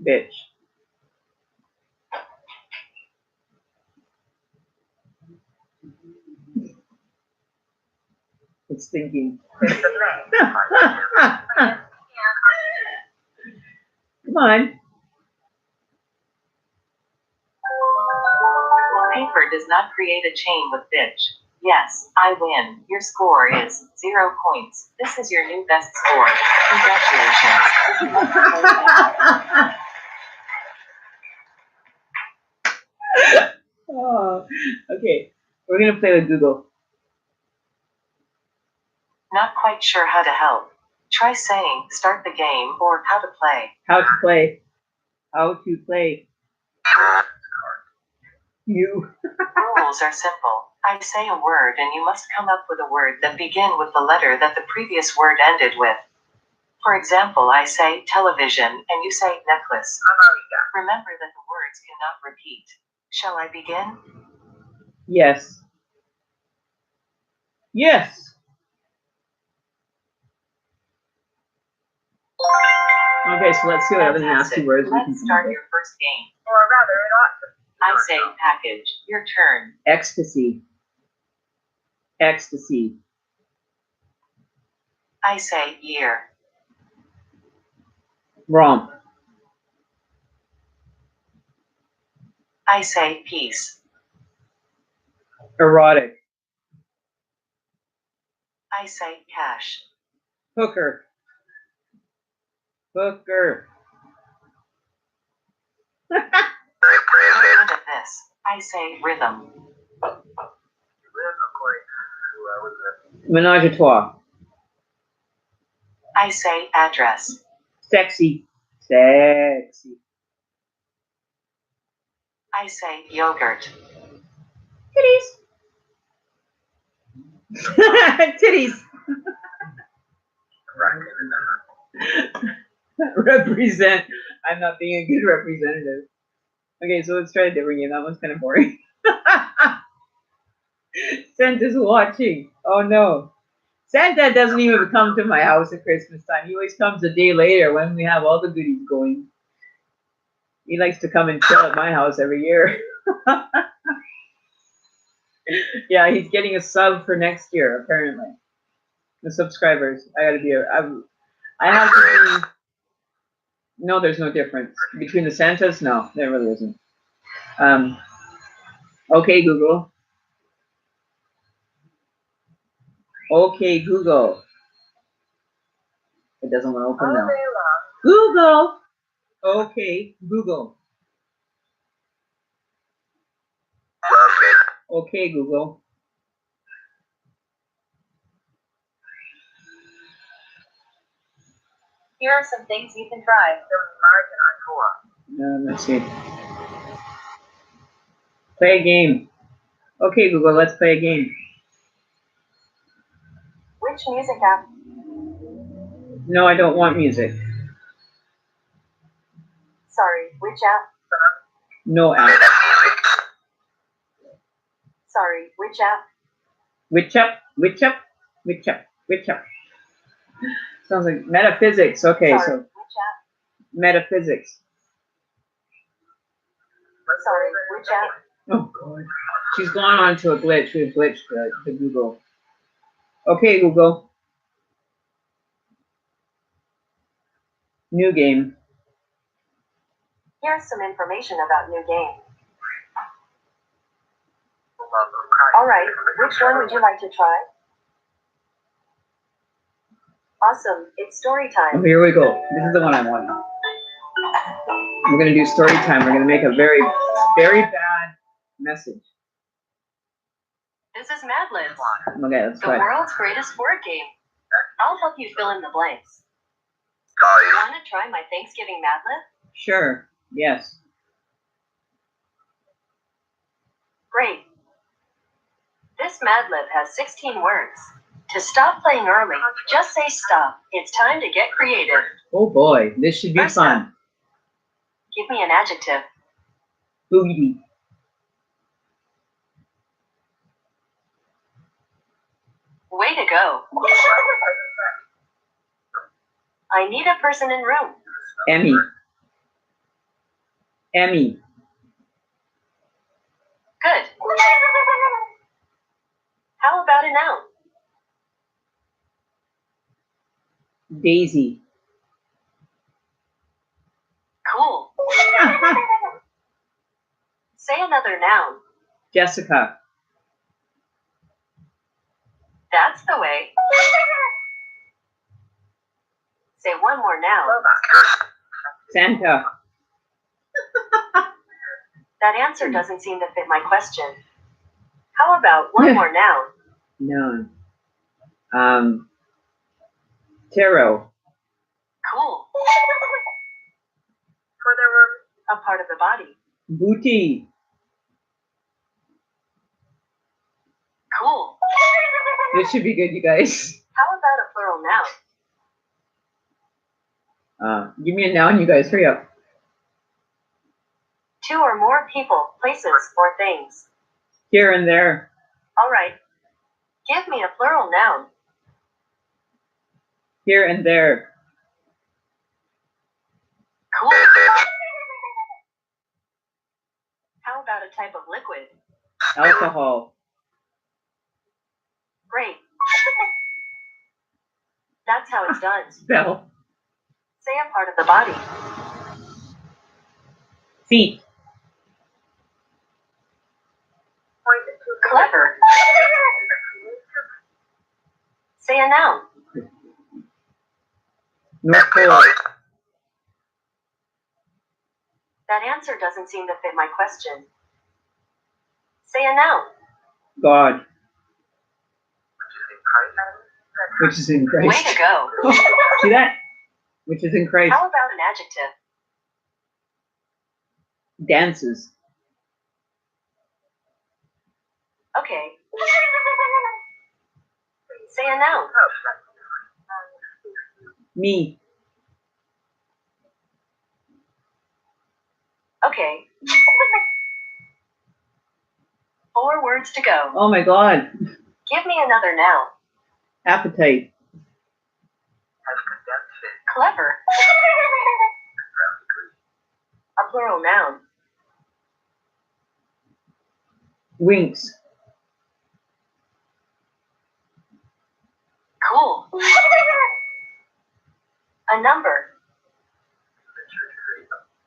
S1: Bitch. It's thinking. Come on.
S5: Paper does not create a chain with bitch. Yes, I win. Your score is 0 points. This is your new best score. Congratulations. Would you like to play again?
S1: Oh, okay. We're gonna play with Google.
S5: Not quite sure how to help. Try saying, start the game, or how to play.
S1: How to play. How to play. You.
S5: Rules are simple. I say a word and you must come up with a word that begin with the letter that the previous word ended with. For example, I say television and you say necklace. Remember that the words cannot repeat. Shall I begin?
S1: Yes. Yes. Okay, so let's see what other nasty words we can
S5: Let's
S1: come up
S5: start
S1: with.
S5: your first game.
S2: Or rather, it ought to.
S5: I say package. Your turn.
S1: Ecstasy. Ecstasy.
S5: I say year.
S1: Romp.
S5: I say peace.
S1: Erotic.
S5: I say cash.
S1: Hooker. Hooker.
S5: You're good at this. I say rhythm.
S1: Menage a trois.
S5: I say address.
S1: Sexy. Sexy.
S5: I say yogurt.
S1: Kitties. Titties. Represent. I'm not being a good representative. Okay, so let's try a different game. That one's kind of boring. Santa's watching. Oh no. Santa doesn't even come to my house at Christmas time. He always comes a day later when we have all the goodies going. He likes to come and chill at my house every year. Yeah, he's getting a sub for next year, apparently. The subscribers. I have to be. No, there's no difference. Between the Santas? No, there really isn't. Okay, Google. Okay, Google. It doesn't want to open now. Google. Okay, Google. Okay, Google.
S4: Here are some things you can try.
S1: Let's see. Play a game. Okay, Google, let's play a game.
S4: Which music app?
S1: No, I don't want music.
S4: Sorry, which app?
S1: No app.
S4: Sorry, which app?
S1: Which up? Which up? Which up? Which up? Sounds like metaphysics. Okay,
S4: Sorry,
S1: so
S4: which app?
S1: metaphysics.
S4: Sorry, which app?
S1: Oh, God. She's gone on to a glitch. We have glitched the Google. Okay, Google. New game.
S4: Here's some information about new game. Alright, which one would you like to try? Awesome, it's story
S1: Oh,
S4: time.
S1: here we go. This is the one I want. We're going to do story time. We're going to make a very, very bad message.
S4: This is Mad Libs,
S1: Okay, let's
S4: the
S1: try.
S4: world's greatest word game. I'll help you fill in the blanks. Want to try my Thanksgiving Mad Lib?
S1: Sure. Yes.
S4: Great. This Mad Lib has 16 words. To stop playing early, just say stop. It's time to get creative.
S1: Oh boy, this should be
S4: First
S1: fun.
S4: up. Give me an adjective.
S1: Boogie.
S4: Way to go. I need a person in room.
S1: Emmy. Emmy.
S4: Good. How about a noun?
S1: Daisy.
S4: Cool. Say another noun.
S1: Jessica.
S4: That's the way. Say one more noun.
S1: Santa.
S4: That answer doesn't seem to fit my question. How about one more noun?
S1: No. Tarot.
S4: Cool. A part of the body.
S1: Booty.
S4: Cool.
S1: This should be good, you guys.
S4: How about a plural noun?
S1: Give me a noun, you guys. Hurry up.
S4: Two or more people, places, or things.
S1: Here and there.
S4: All right. Give me a plural noun.
S1: Here and there.
S4: Cool. How about a type of liquid?
S1: Alcohol.
S4: Great. That's how it's done.
S1: Spell.
S4: Say a part of the body.
S1: Feet.
S4: Clever. Say a noun.
S1: North Pole.
S4: That answer doesn't seem to fit my question. Say a noun.
S1: God. Which is in
S4: Way
S1: Christ.
S4: to go.
S1: See that? Which is in Christ.
S4: How about an adjective?
S1: Dances.
S4: Okay.
S1: Me.
S4: Okay. 4 words to go.
S1: Oh my God.
S4: Give me another noun.
S1: Appetite.
S4: Clever. A plural noun.
S1: Winks.
S4: Cool. A number.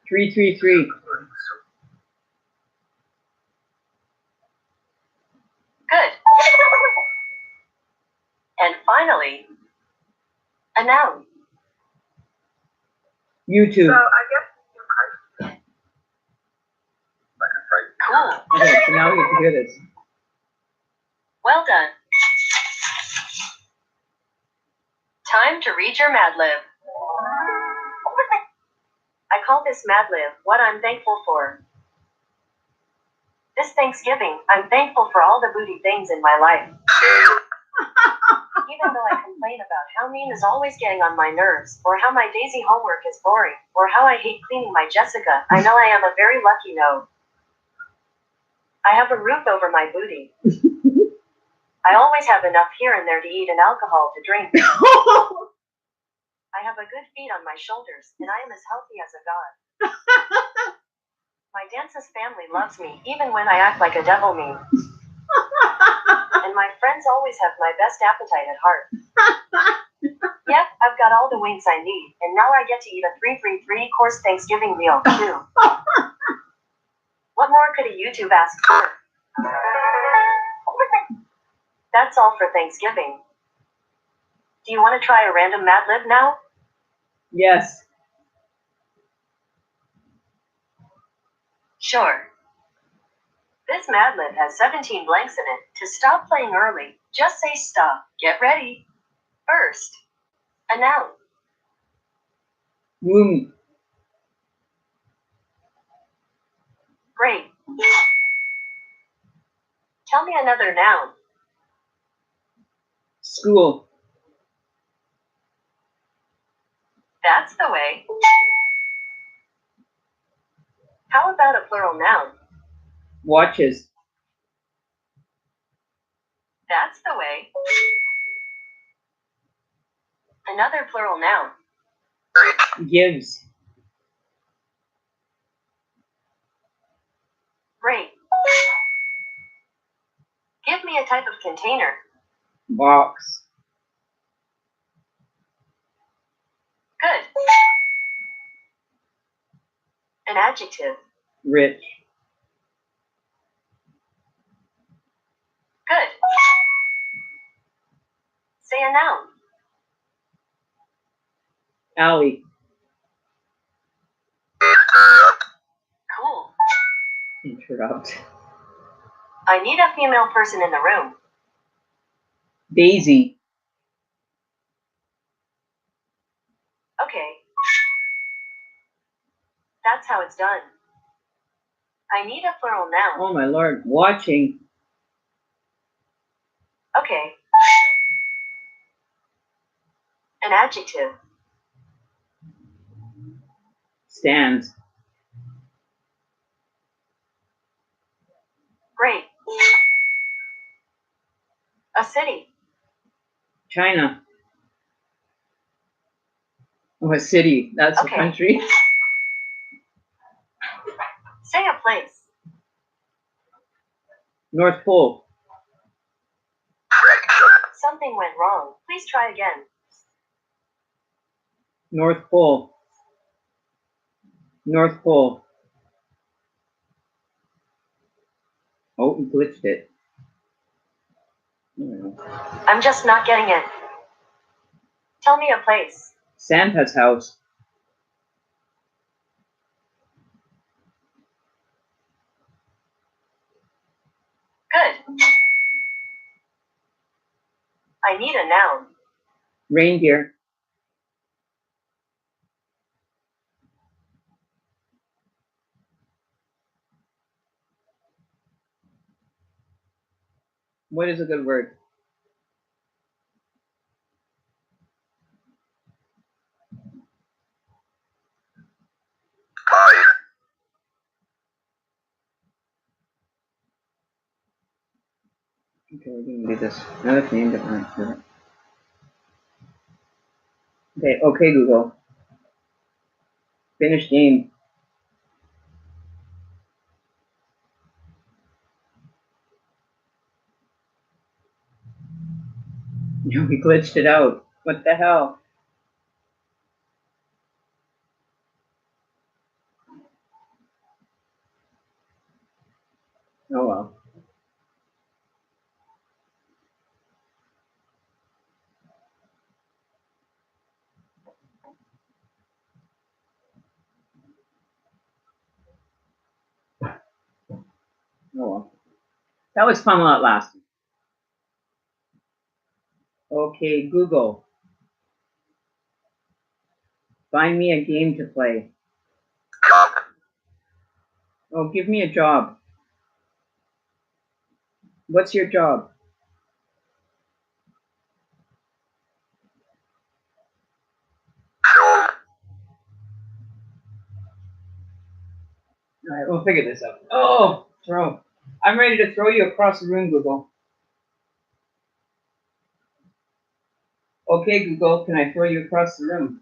S1: 333.
S4: Good. And finally, a noun.
S1: YouTube.
S4: Cool.
S1: Okay, so now we get to hear this.
S4: Well done. Time to read your Mad Lib. I call this Mad Lib what I'm thankful for. This Thanksgiving, I'm thankful for all the booty things in my life. Even though I complain about how Mean is always getting on my nerves, or how my Daisy homework is boring, or how I hate cleaning my Jessica, I know I am a very lucky no. I have a roof over my booty. I always have enough here and there to eat and alcohol to drink. I have a good feet on my shoulders, and I am as healthy as a god. My dance's family loves me, even when I act like a devil me. And my friends always have my best appetite at heart. Yep, I've got all the wings I need, and now I get to eat a 3-3-3-course Thanksgiving meal, too. What more could a YouTube ask for? That's all for Thanksgiving. Do you want to try a random Mad Lib now?
S1: Yes.
S4: Sure. This Mad Lib has 17 blanks in it. To stop playing early, just say stop. Get ready. First, a noun.
S1: Womb.
S4: Great. Tell me another noun.
S1: School.
S4: That's the way. How about a plural noun?
S1: Watches.
S4: That's the way. Another plural noun.
S1: Gives.
S4: Great. Give me a type of container.
S1: Box.
S4: Good. An adjective.
S1: Rich.
S4: Good. Say a noun.
S1: Alley.
S4: Cool.
S1: Interrupt.
S4: I need a female person in the room.
S1: Daisy.
S4: Okay. That's how it's done. I need a plural noun.
S1: Oh my lord. Watching.
S4: Okay. An adjective.
S1: Stands.
S4: Great. A city.
S1: China. Oh, a city. That's
S4: Okay.
S1: a country.
S4: Say a place.
S1: North Pole.
S4: Something went wrong. Please try again.
S1: North Pole. North Pole. Oh, you glitched it.
S4: I'm just not getting it. Tell me a place.
S1: Santa's house.
S4: Good. I need a noun.
S1: Reindeer. What is a good word? Okay, we're gonna do this. Another theme different. Okay, okay, Google. Finish game. We glitched it out. What the hell? Oh well. Oh well. That was fun while it lasted. Okay, Google. Find me a game to play. Oh, give me a job. What's your job? All right, we'll figure this out. Oh, throw. I'm ready to throw you across the room, Google. Okay, Google, can I throw you across the room?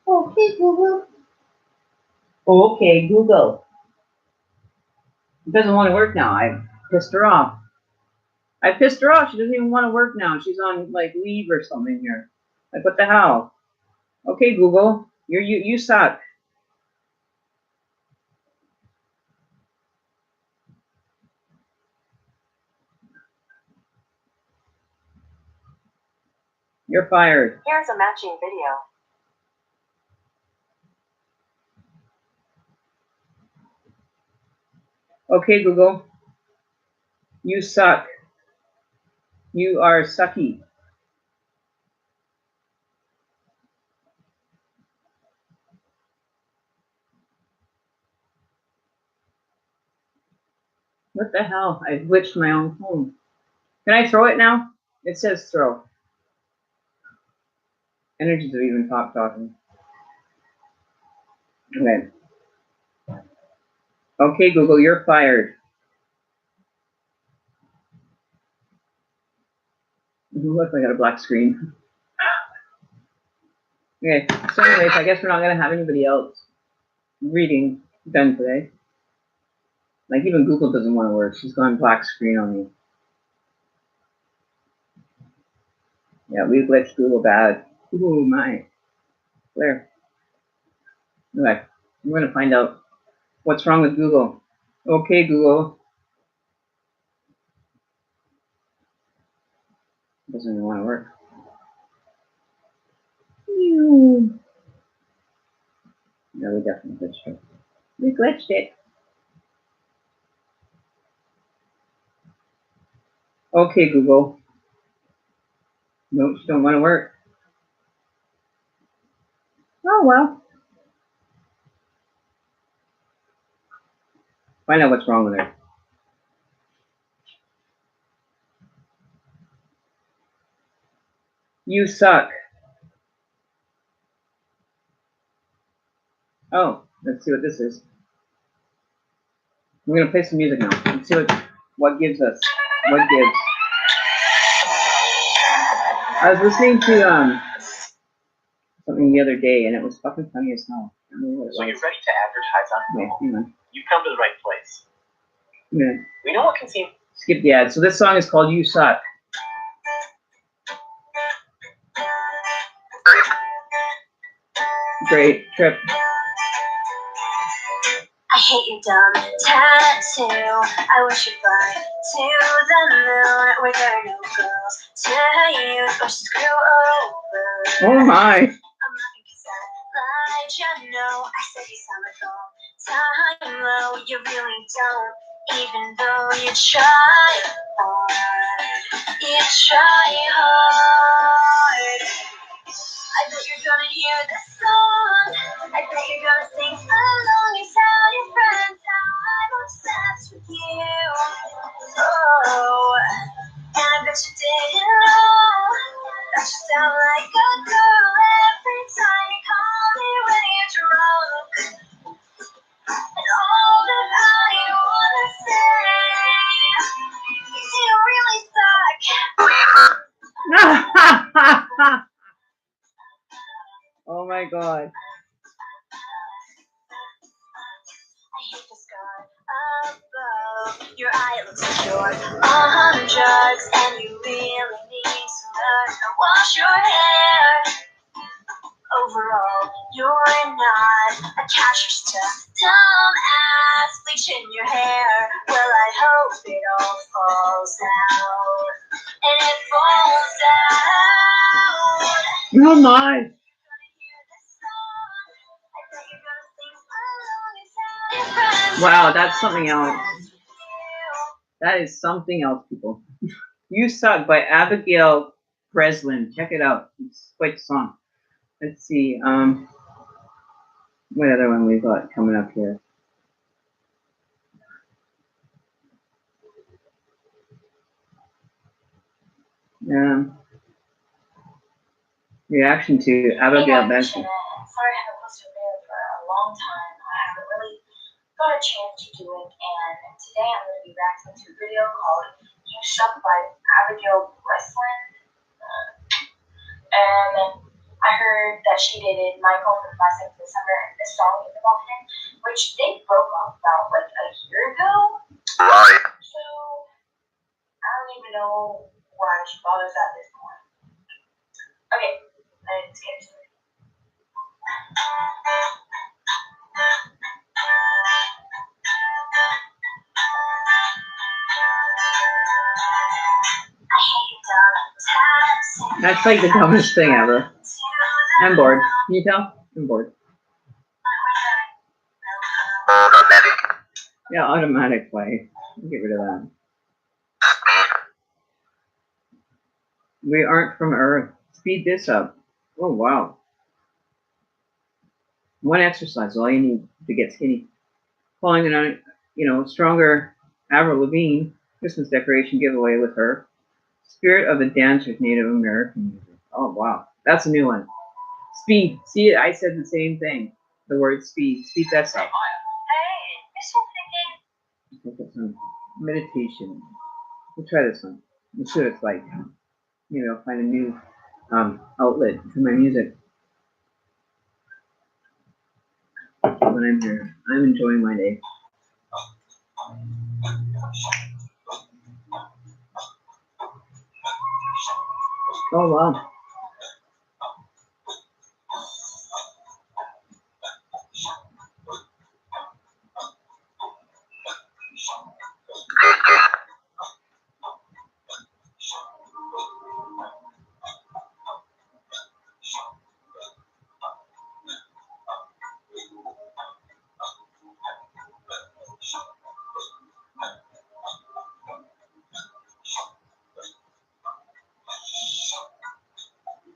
S1: Okay, Google. Okay, Google. It doesn't want to work now. I pissed her off. I pissed her off. She doesn't even want to work now. She's on like leave or something here. Like what the hell? Okay, Google, you suck. You're fired.
S4: Here's a matching video.
S1: Okay, Google, you suck. You are sucky. What the hell? I glitched my own phone. Can I throw it now? It says throw. Energies of even talking. Okay. Okay, Google, you're fired. Look, I got a black screen. Okay, so anyways, I guess we're not gonna have anybody else reading done today. Like even Google doesn't want to work. She's gone black screen on me. Yeah, we glitched Google bad. Ooh my. Where? Okay, we're gonna find out what's wrong with Google. Okay, Google. Doesn't even want to work. No, we definitely glitched it. We glitched it. Okay, Google. Nope, she don't want to work. Oh well. Find out what's wrong with her. You suck. Oh, let's see what this is. We're gonna play some music now. Let's see what gives us. What gives. I was listening to something the other day and it was fucking funny as hell. I don't know what it was.
S6: So you're ready to advertise on
S1: Okay,
S6: Google?
S1: hang on.
S6: You've come to the right place.
S1: I'm gonna
S6: We know what can seem
S1: skip the ad. So this song is called You Suck. Great trip.
S4: I hate your dumb tattoo. I wish you'd fly to the moon where there are no girls to use or screw over.
S1: Oh my.
S4: I'm laughing 'cause I lied, you know. I said you sound like all time low. You really don't, even though you try hard. You try hard. I bet you're gonna hear this song. I bet you're gonna sing along and tell your friends how I'm obsessed with you. Oh, and I bet you didn't know that you sound like a girl every time you call me when you're drunk. And all that I wanna say
S1: god.
S4: Your eye looks like you're on drugs and you really need to learn to wash your hair. Overall, you're not a catch, you're just a dumb ass bleaching your hair. Well, I hope it all falls out. And it falls out.
S1: Oh my. Wow, that's something else. That is something else, people. You Suck by Abigail Breslin. Check it out. It's quite a song. Let's see. What other one we got coming up here? Reaction to Abigail Breslin.
S4: Sorry, I haven't posted a video for a long time. I haven't really got a chance to do it, and today I'm going to be reacting to a video called You Suck by Abigail Breslin. And I heard that she dated Michael from Last Night in December, and this song is about him, which they broke up about like a year ago. So I don't even know why she bothers at this point. Okay, let's get to it.
S1: That's like the dumbest thing ever. I'm bored. Can you tell? I'm bored. Yeah, automatic play. Get rid of that. We aren't from Earth. Speed this up. Oh, wow. One exercise is all you need to get skinny. Following an, stronger Avril Lavigne Christmas decoration giveaway with her. Spirit of the Dancers Native American music. Oh, wow. That's a new one. Speed. See, I said the same thing. The word speed. Speed that up.
S4: Hey,
S1: Look at some meditation. We'll try this one. Let's see what it's like. Maybe I'll find a new outlet for my music. When I'm here, I'm enjoying my day. Oh wow.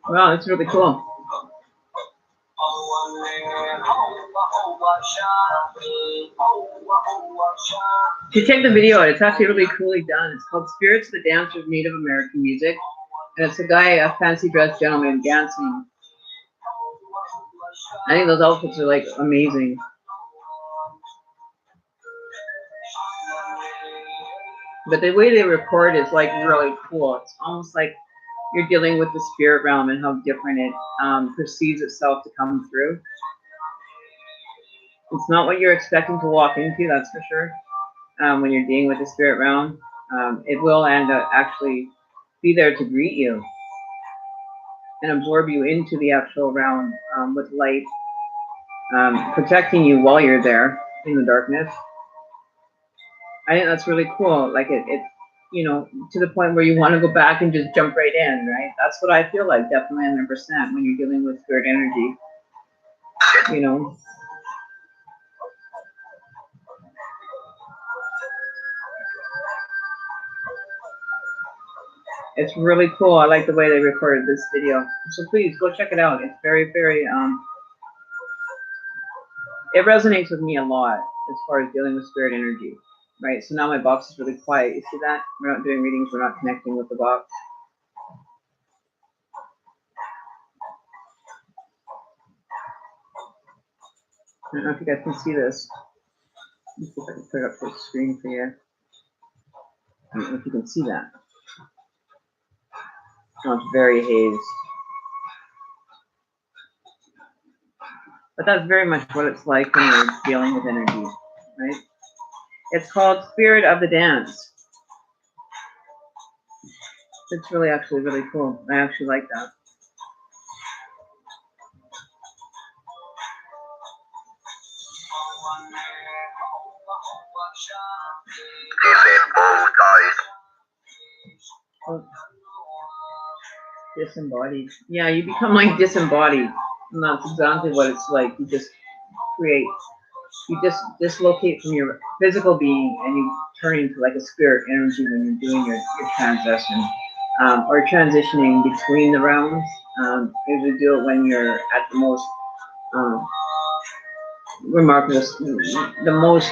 S1: Wow, that's really cool. To check the video out, it's actually really coolly done. It's called Spirits of the Dancers Native American Music. And it's a guy, a fancy dressed gentleman dancing. I think those outfits are like amazing. But the way they record is like really cool. It's almost like you're dealing with the spirit realm and how different it perceives itself to come through. It's not what you're expecting to walk into, that's for sure. When you're dealing with the spirit realm, it will end up actually be there to greet you and absorb you into the actual realm with light, protecting you while you're there in the darkness. I think that's really cool. Like it to the point where you want to go back and just jump right in, right? That's what I feel like, definitely 100% when you're dealing with spirit energy. It's really cool. I like the way they recorded this video. So please go check it out. It's very, very, it resonates with me a lot as far as dealing with spirit energy, right? So now my box is really quiet. You see that? We're not doing readings. We're not connecting with the box. I don't know if you guys can see this. Let's see if I can put it up to the screen for you. I don't know if you can see that. Oh, it's very hazed. But that's very much what it's like when you're dealing with energy, right? It's called Spirit of the Dance. It's really actually really cool. I actually like that. Oh, disembodied. Yeah, you become like disembodied. And that's exactly what it's like. You just create, you just dislocate from your physical being and you turn into like a spirit energy when you're doing your transition. Or transitioning between the realms. You do it when you're at the most remarkable, the most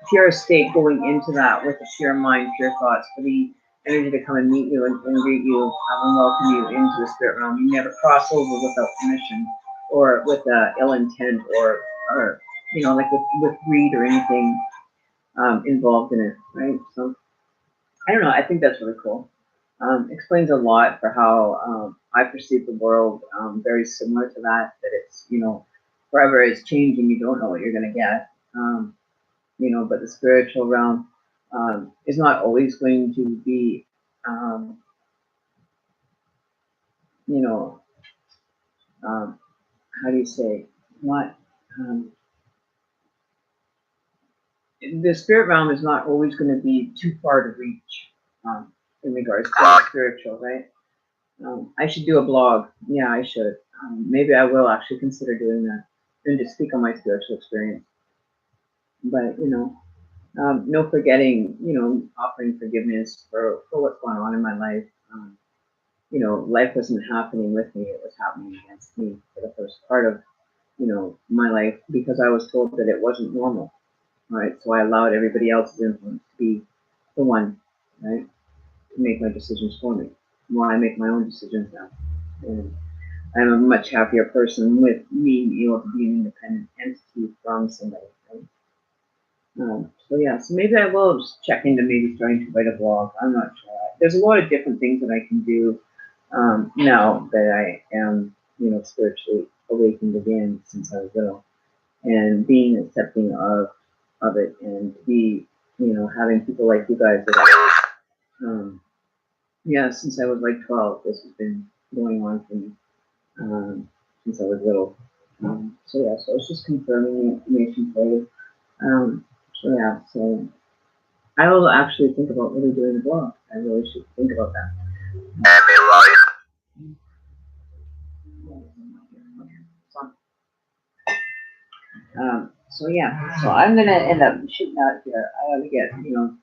S1: pure state, going into that with a pure mind, pure thoughts, for the energy to come and meet you and greet you and welcome you into the spirit realm. You never cross over without permission or with ill intent or you know, like with greed or anything involved in it, right? So I don't know. I think that's really cool. Explains a lot for how I perceive the world. Very similar to that. That it's, you know, forever is changing. You don't know what you're gonna get. You know, but the spiritual realm is not always going to be, you know, how do you say, not, the spirit realm is not always going to be too far to reach in regards to the spiritual, right? I should do a blog. Yeah, I should. Maybe I will actually consider doing that and just speak on my spiritual experience. But, you know, no forgetting, you know, offering forgiveness for what's going on in my life. You know, life wasn't happening with me, it was happening against me for the first part of, you know, my life, because I was told that it wasn't normal, right? So I allowed everybody else's influence to be the one, right, to make my decisions for me. Well, I make my own decisions now. And I'm a much happier person with me being able to be an independent entity from somebody, right? So yeah, so maybe I will just check into maybe starting to write a blog. I'm not sure. There's a lot of different things that I can do now that I am, you know, spiritually awakened again since I was little, and being accepting of it, and be, you know, having people like you guys that yeah, since I was like 12, this has been going on for me since I was little. So yeah, so it's just confirming the information for you. So yeah, so I will actually think about really doing a blog. I really should think about that. So yeah, so I'm gonna end up shooting out here. I gotta get, you know,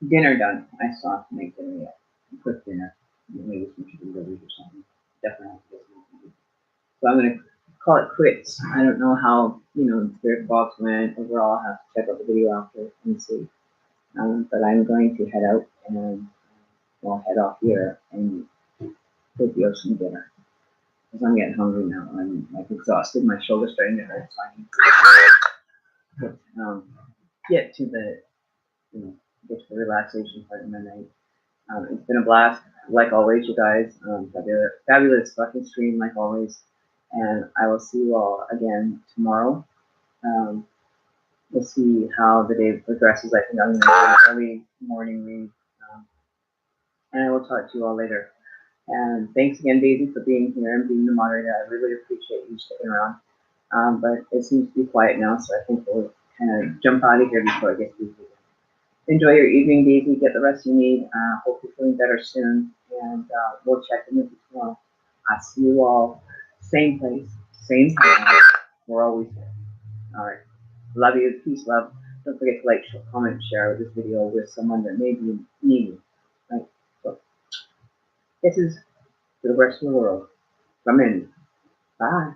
S1: dinner done. I still have to make dinner yet. Quick dinner. Maybe some chicken burgers or something. Definitely have to get something. So I'm gonna call it quits. I don't know how, you know, the spirit box went overall. I'll have to check out the video after and see. But I'm going to head out and well, head off here and take the ocean dinner. Because I'm getting hungry now. I'm like exhausted. My shoulder's starting to hurt. So I need to get to the, you know, get to the relaxation part of my night. It's been a blast, like always, you guys. Fabulous, fabulous fucking stream, like always. And I will see you all again tomorrow. We'll see how the day progresses. I think I'm going to do an early morning read. And I will talk to you all later. And thanks again, Daisy, for being here and being the moderator. I really appreciate you sticking around. But it seems to be quiet now, so I think we'll kind of jump out of here before it gets busy. Enjoy your evening, Daisy. Get the rest you need. Hope you're feeling better soon. And we'll check in with you tomorrow. I'll see you all. Same place, same time. We're always there. All right. Love you. Peace, love. Don't forget to like, comment, share this video with someone that may be needy. Right? So, this is to the rest of the world. Come in. Bye.